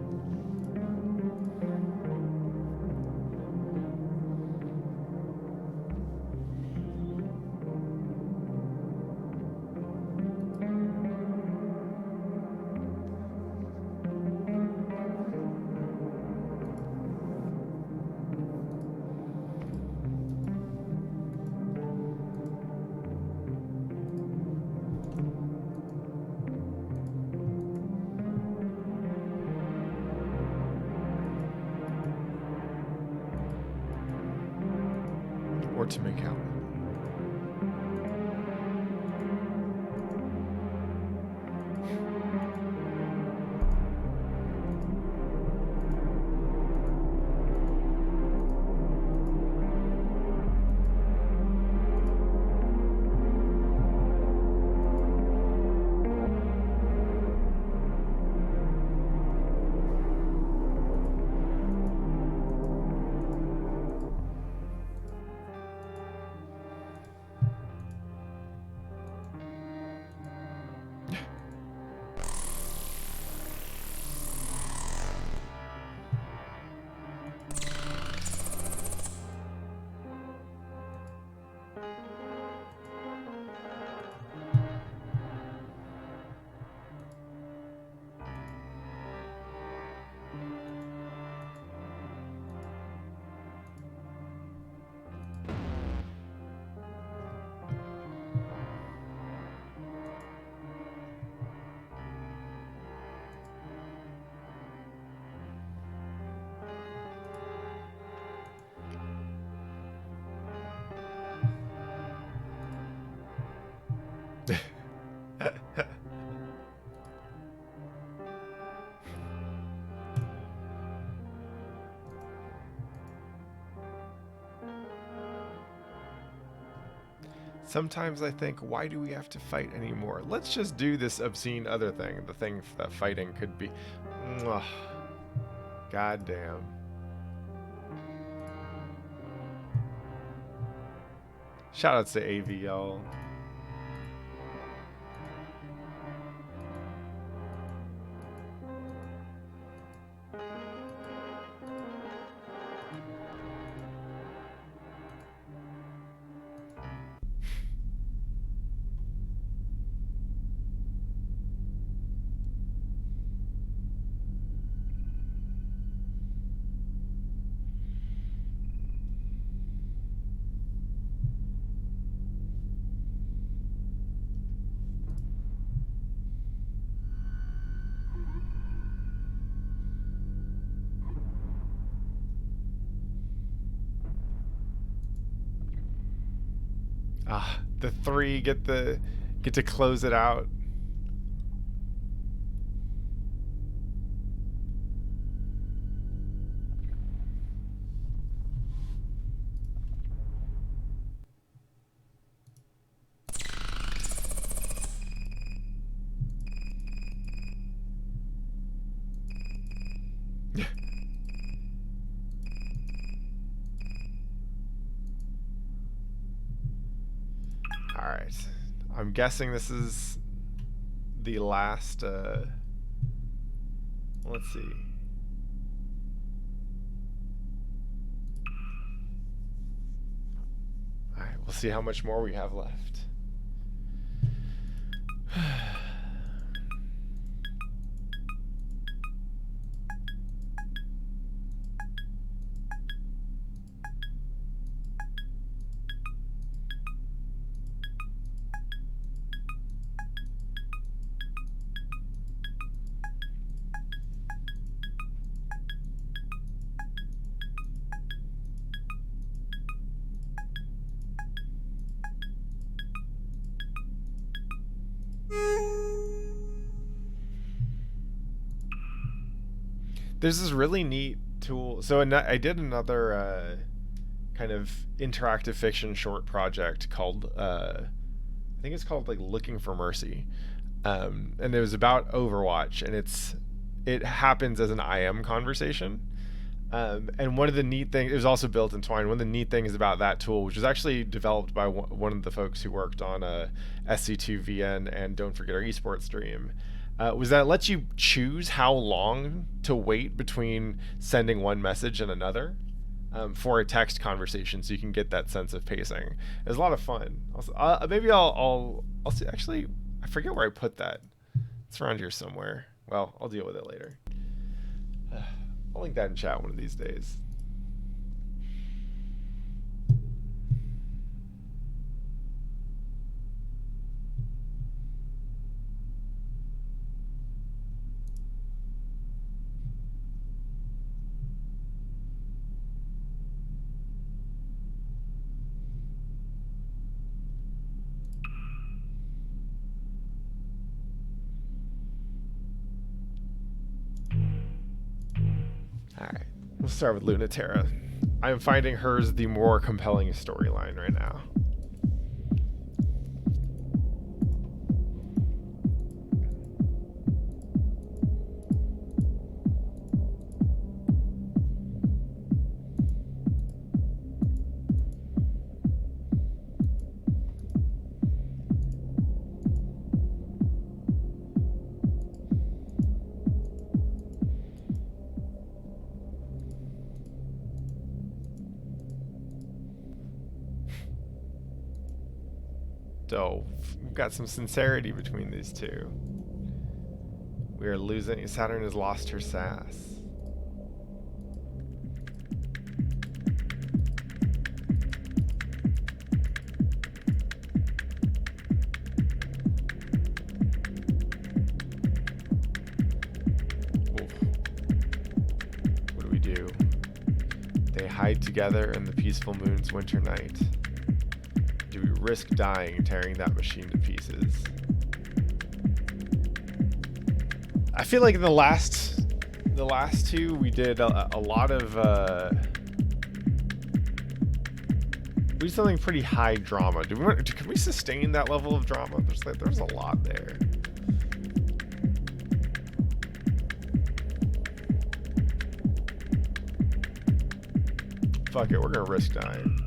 Or to make out. Sometimes I think, why do we have to fight anymore? Let's just do this obscene other thing. The thing that fighting could be. Ugh. God damn. Shoutouts to AV, y'all. The 3 get to close it out. Alright. I'm guessing this is the last, let's see. Alright, we'll see how much more we have left. There's this really neat tool. So I did another kind of interactive fiction short project called, I think it's called like Looking for Mercy. And it was about Overwatch, and it happens as an IM conversation. And one of the neat things, it was also built in Twine. One of the neat things about that tool, which was actually developed by one of the folks who worked on SC2VN and Don't Forget Our Esports stream, was that it lets you choose how long to wait between sending one message and another for a text conversation, so you can get that sense of pacing. It was a lot of fun. Maybe I'll see. Actually, I forget where I put that. It's around here somewhere. Well, I'll deal with it later. I'll link that in chat one of these days. Alright, we'll start with Lunaterra. I'm finding hers the more compelling storyline right now. So, we've got some sincerity between these two. We are losing. Saturn has lost her sass. Oof. What do we do? They hide together in the peaceful moon's winter night. Do we risk dying, tearing that machine to pieces? I feel like in the last two, we did a lot of we did something pretty high drama. Can we sustain that level of drama? There's a lot there. Fuck it, we're gonna risk dying.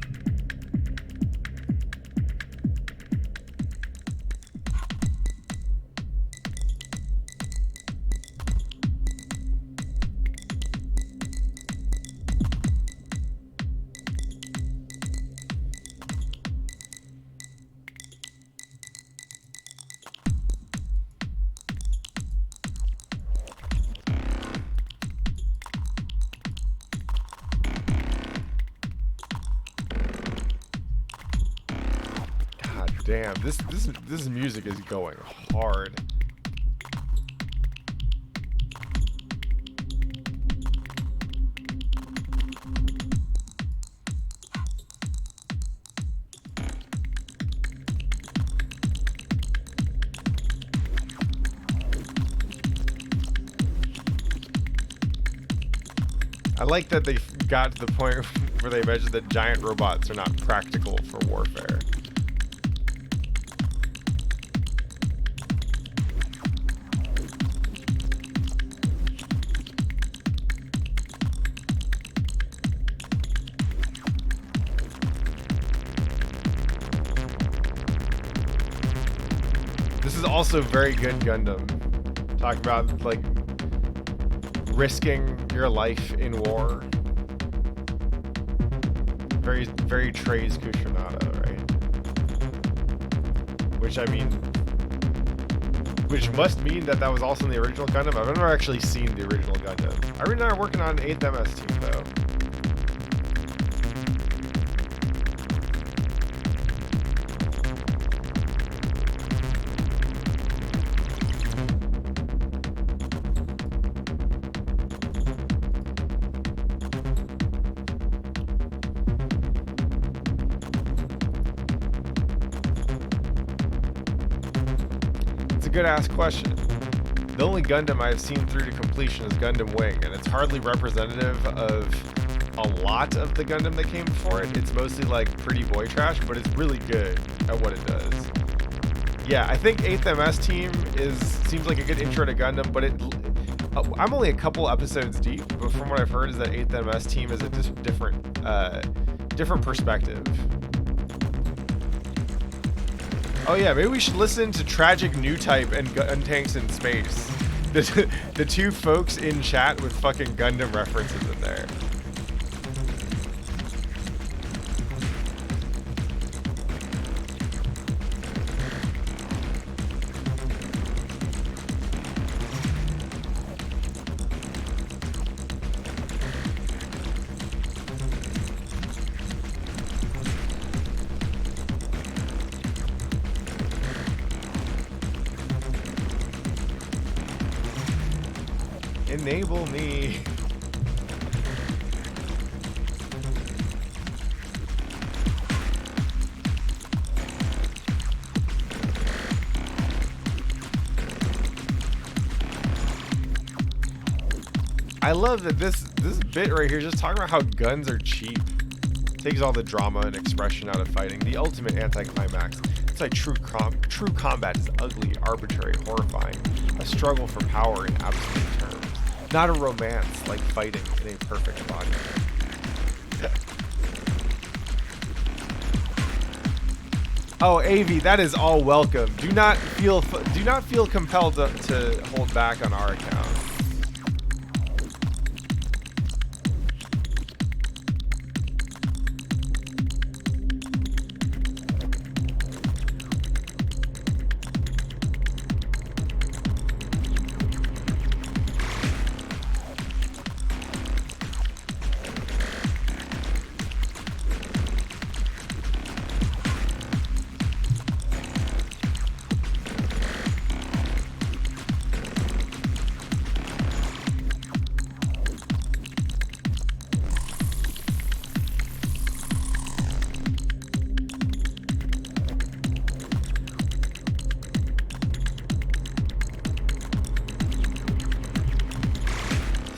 Damn, this music is going hard. I like that they got to the point where they mentioned that giant robots are not practical for warfare. This is also very good Gundam. Talking about, like, risking your life in war. Very, very Treize Khushrenada, right? Which, I mean... Which must mean that that was also in the original Gundam. I've never actually seen the original Gundam. Irene and I are working on 8th MS team, though. Good ass question. The only Gundam I've seen through to completion is Gundam Wing, and it's hardly representative of a lot of the Gundam that came before it. It's mostly like pretty boy trash, but it's really good at what it does. Yeah, I think 8th MS team seems like a good intro to Gundam, but I'm only a couple episodes deep, but from what I've heard is that 8th MS team is a different perspective. Oh yeah, maybe we should listen to Tragic New Type and Untanks in Space. The two folks in chat with fucking Gundam references in there. Enable me. I love that this bit right here is just talking about how guns are cheap. Takes all the drama and expression out of fighting. The ultimate anticlimax. It's like true combat is ugly, arbitrary, horrifying. A struggle for power in absolute terms. Not a romance like fighting in a perfect body. Oh, AV, that is all welcome. Do not feel compelled to hold back on our account.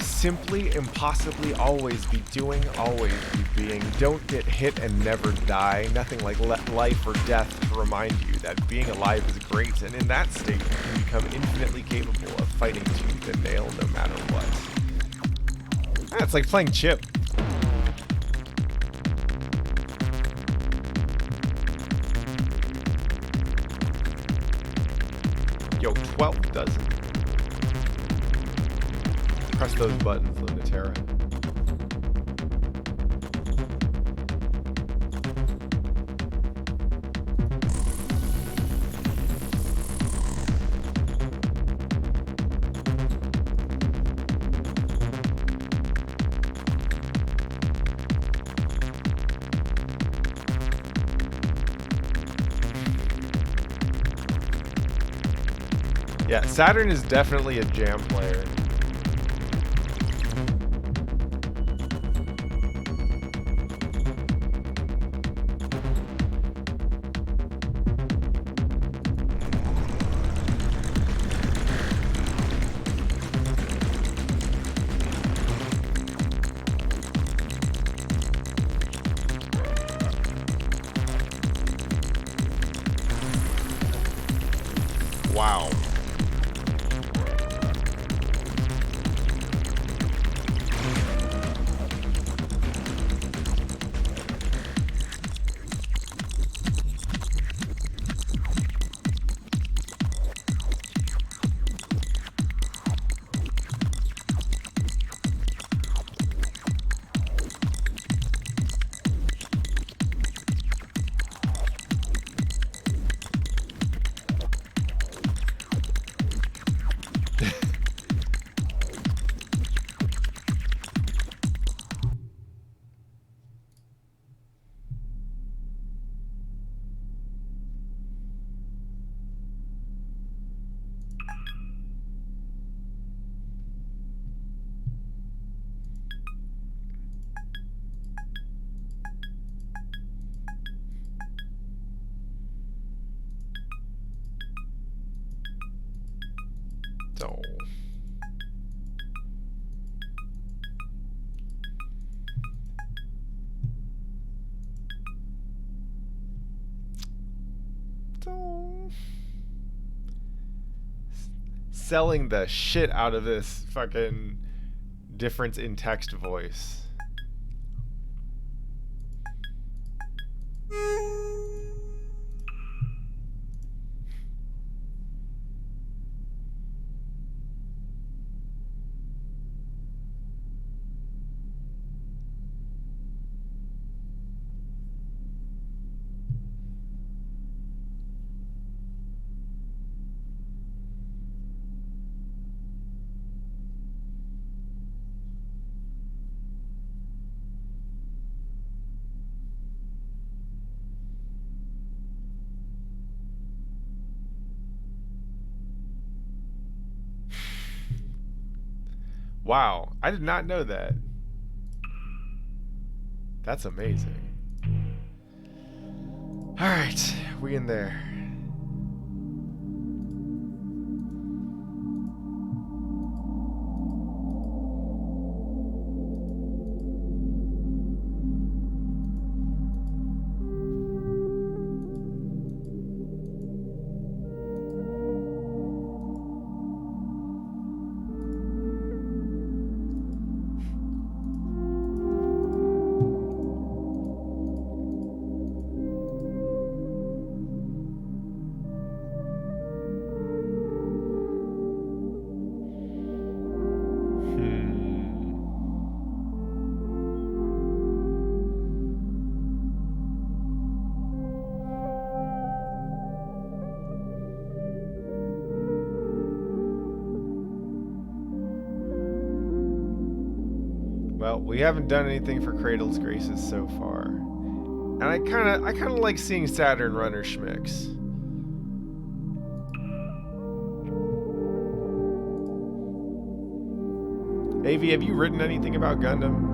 Simply, impossibly, always be doing, always be being. Don't get hit and never die. Nothing like life or death to remind you that being alive is great, and in that state you can become infinitely capable of fighting tooth and nail no matter what. It's like playing Chip. Yo, 12 dozen. Press those buttons, Lunaterra. Yeah, Saturn is definitely a jam player. Wow. So selling the shit out of this fucking difference in text voice. Wow, I did not know that. That's amazing. Alright, we in there. Well, we haven't done anything for Cradle's Graces so far. And I kinda like seeing Saturn Runner schmicks. AV, have you written anything about Gundam?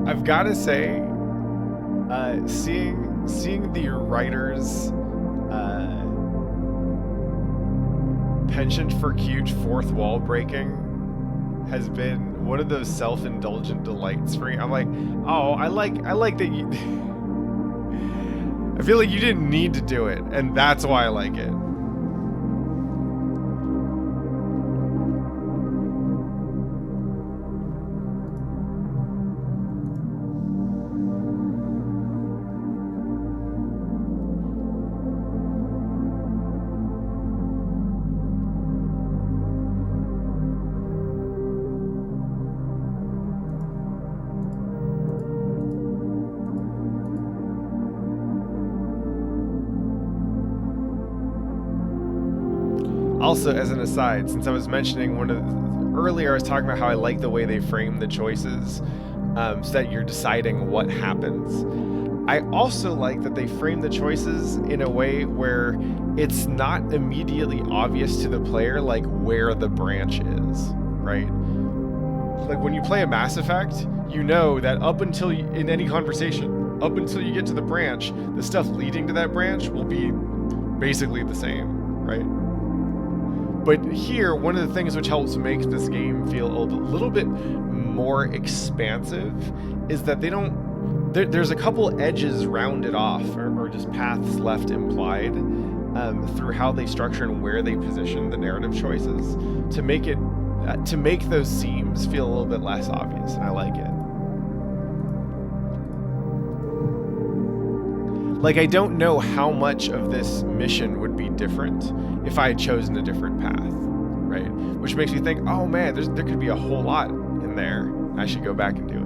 I've got to say, seeing the writers penchant for cute fourth wall breaking has been one of those self-indulgent delights for me. I'm like, oh, I like that you. I feel like you didn't need to do it, and that's why I like it. Also, as an aside, since I was mentioning earlier, I was talking about how I like the way they frame the choices, so that you're deciding what happens. I also like that they frame the choices in a way where it's not immediately obvious to the player, like, where the branch is, right? Like, when you play a Mass Effect, you know that in any conversation, up until you get to the branch, the stuff leading to that branch will be basically the same, right? But here, one of the things which helps make this game feel a little bit more expansive is that they don't... There's a couple edges rounded off, or just paths left implied, through how they structure and where they position the narrative choices to make those seams feel a little bit less obvious, and I like it. Like, I don't know how much of this mission would be different if I had chosen a different path, right? Which makes me think, oh man, there could be a whole lot in there. I should go back and do it.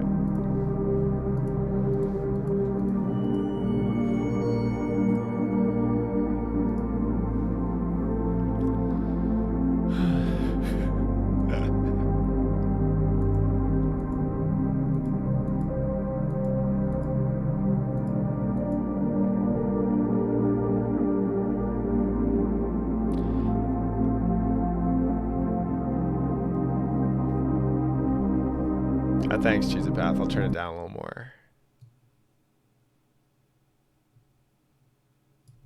Thanks, Choose a Path. I'll turn it down a little more.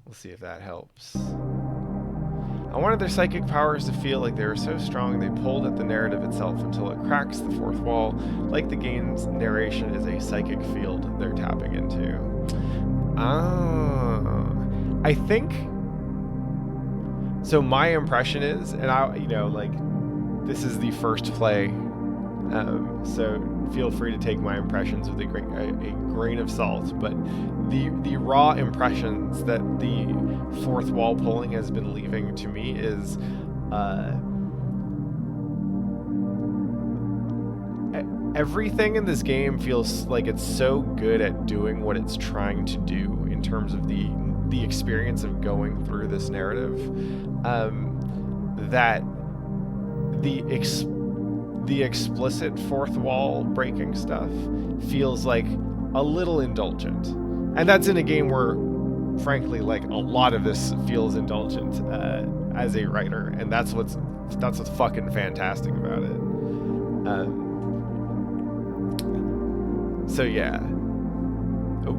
We'll see if that helps. I wanted their psychic powers to feel like they were so strong they pulled at the narrative itself until it cracks the fourth wall, like the game's narration is a psychic field they're tapping into. I think... So my impression is, and this is the first play, so feel free to take my impressions with a grain of salt, but the raw impressions that the fourth wall pulling has been leaving to me is everything in this game feels like it's so good at doing what it's trying to do in terms of the experience of going through this narrative, that the explicit fourth wall breaking stuff feels like a little indulgent. And that's in a game where, frankly, like, a lot of this feels indulgent as a writer, and that's what's fucking fantastic about it. So yeah. Oh,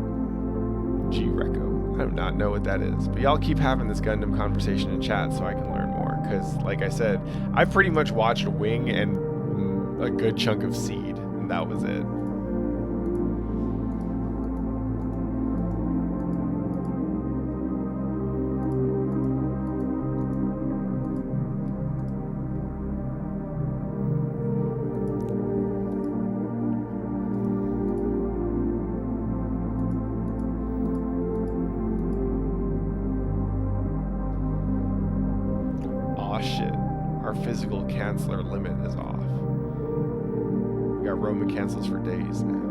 G-Reco. I do not know what that is, but y'all keep having this Gundam conversation in chat so I can learn more, because, like I said, I pretty much watched Wing and a good chunk of Seed, and that was it. Aw shit, our physical canceller limit is off. We got Roman cancels for days now.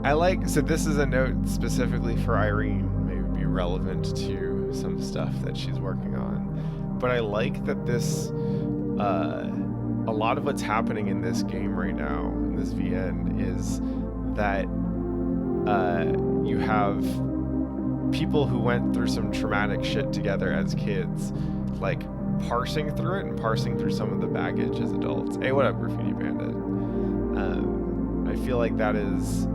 I like, so this is a note specifically for Irene, maybe be relevant to some stuff that she's working on. But I like that this, a lot of what's happening in this game right now, in this VN, is that you have people who went through some traumatic shit together as kids, like parsing through it and parsing through some of the baggage as adults. Hey, what up, Graffiti Bandit? I feel like that is,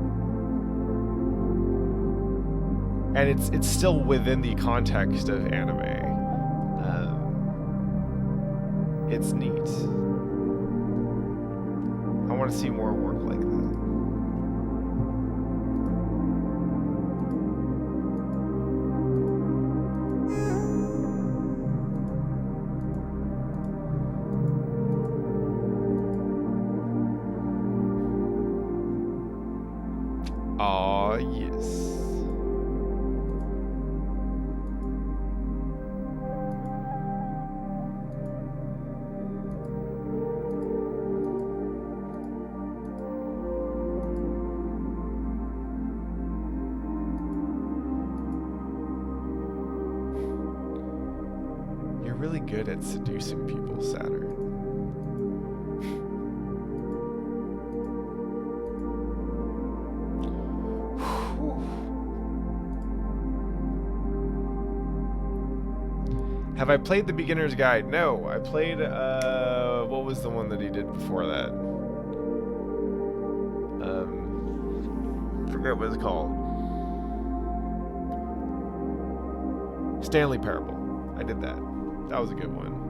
and it's still within the context of anime. It's neat. I want to see more work like that. Aw, yes. You're really good at seducing people, Saturn. Have I played the Beginner's Guide? No, I played, what was the one that he did before that? Forget what it's called. Stanley Parable. I did that. That was a good one.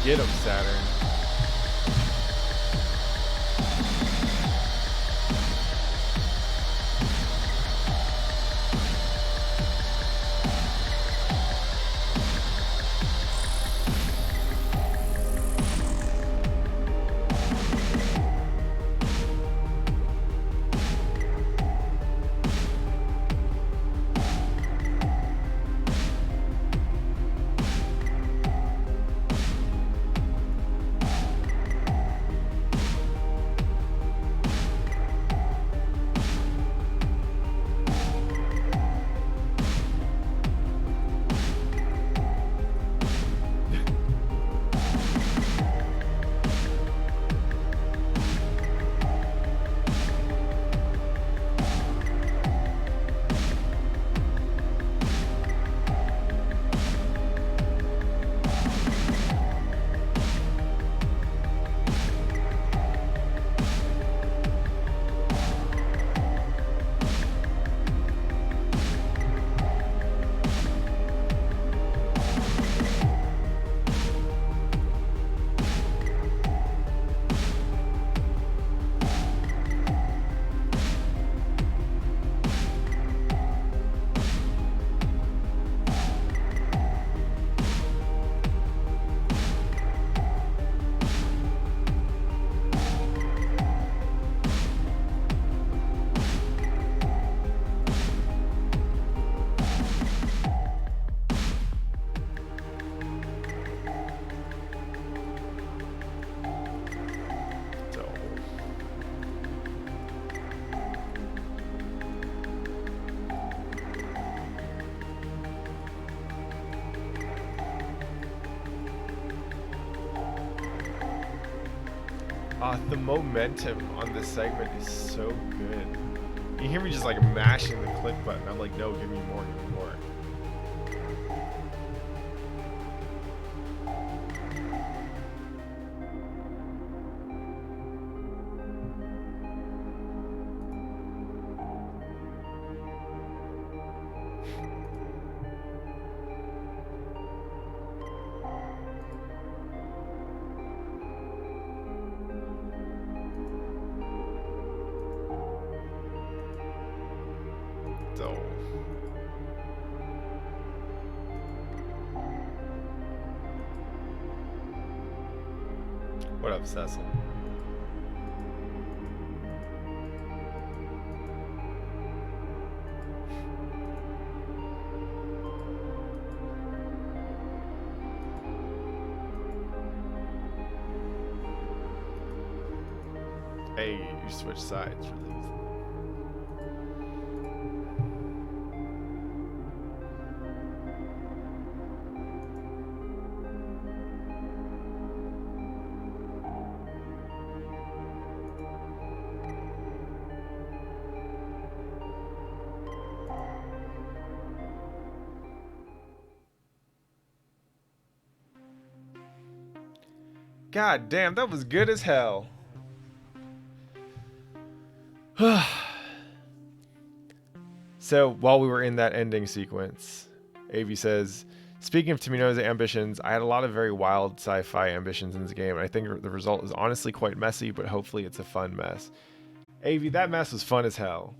Get him, Saturn. The momentum on this segment is so good. You hear me just like mashing the click button. I'm like, no, give me more, give me more. So what up, Cecil? Hey, you switch sides for these. God damn, that was good as hell. So, while we were in that ending sequence, Avi says, speaking of Tomino's ambitions, I had a lot of very wild sci-fi ambitions in this game, and I think the result is honestly quite messy, but hopefully it's a fun mess. Avi, that mess was fun as hell.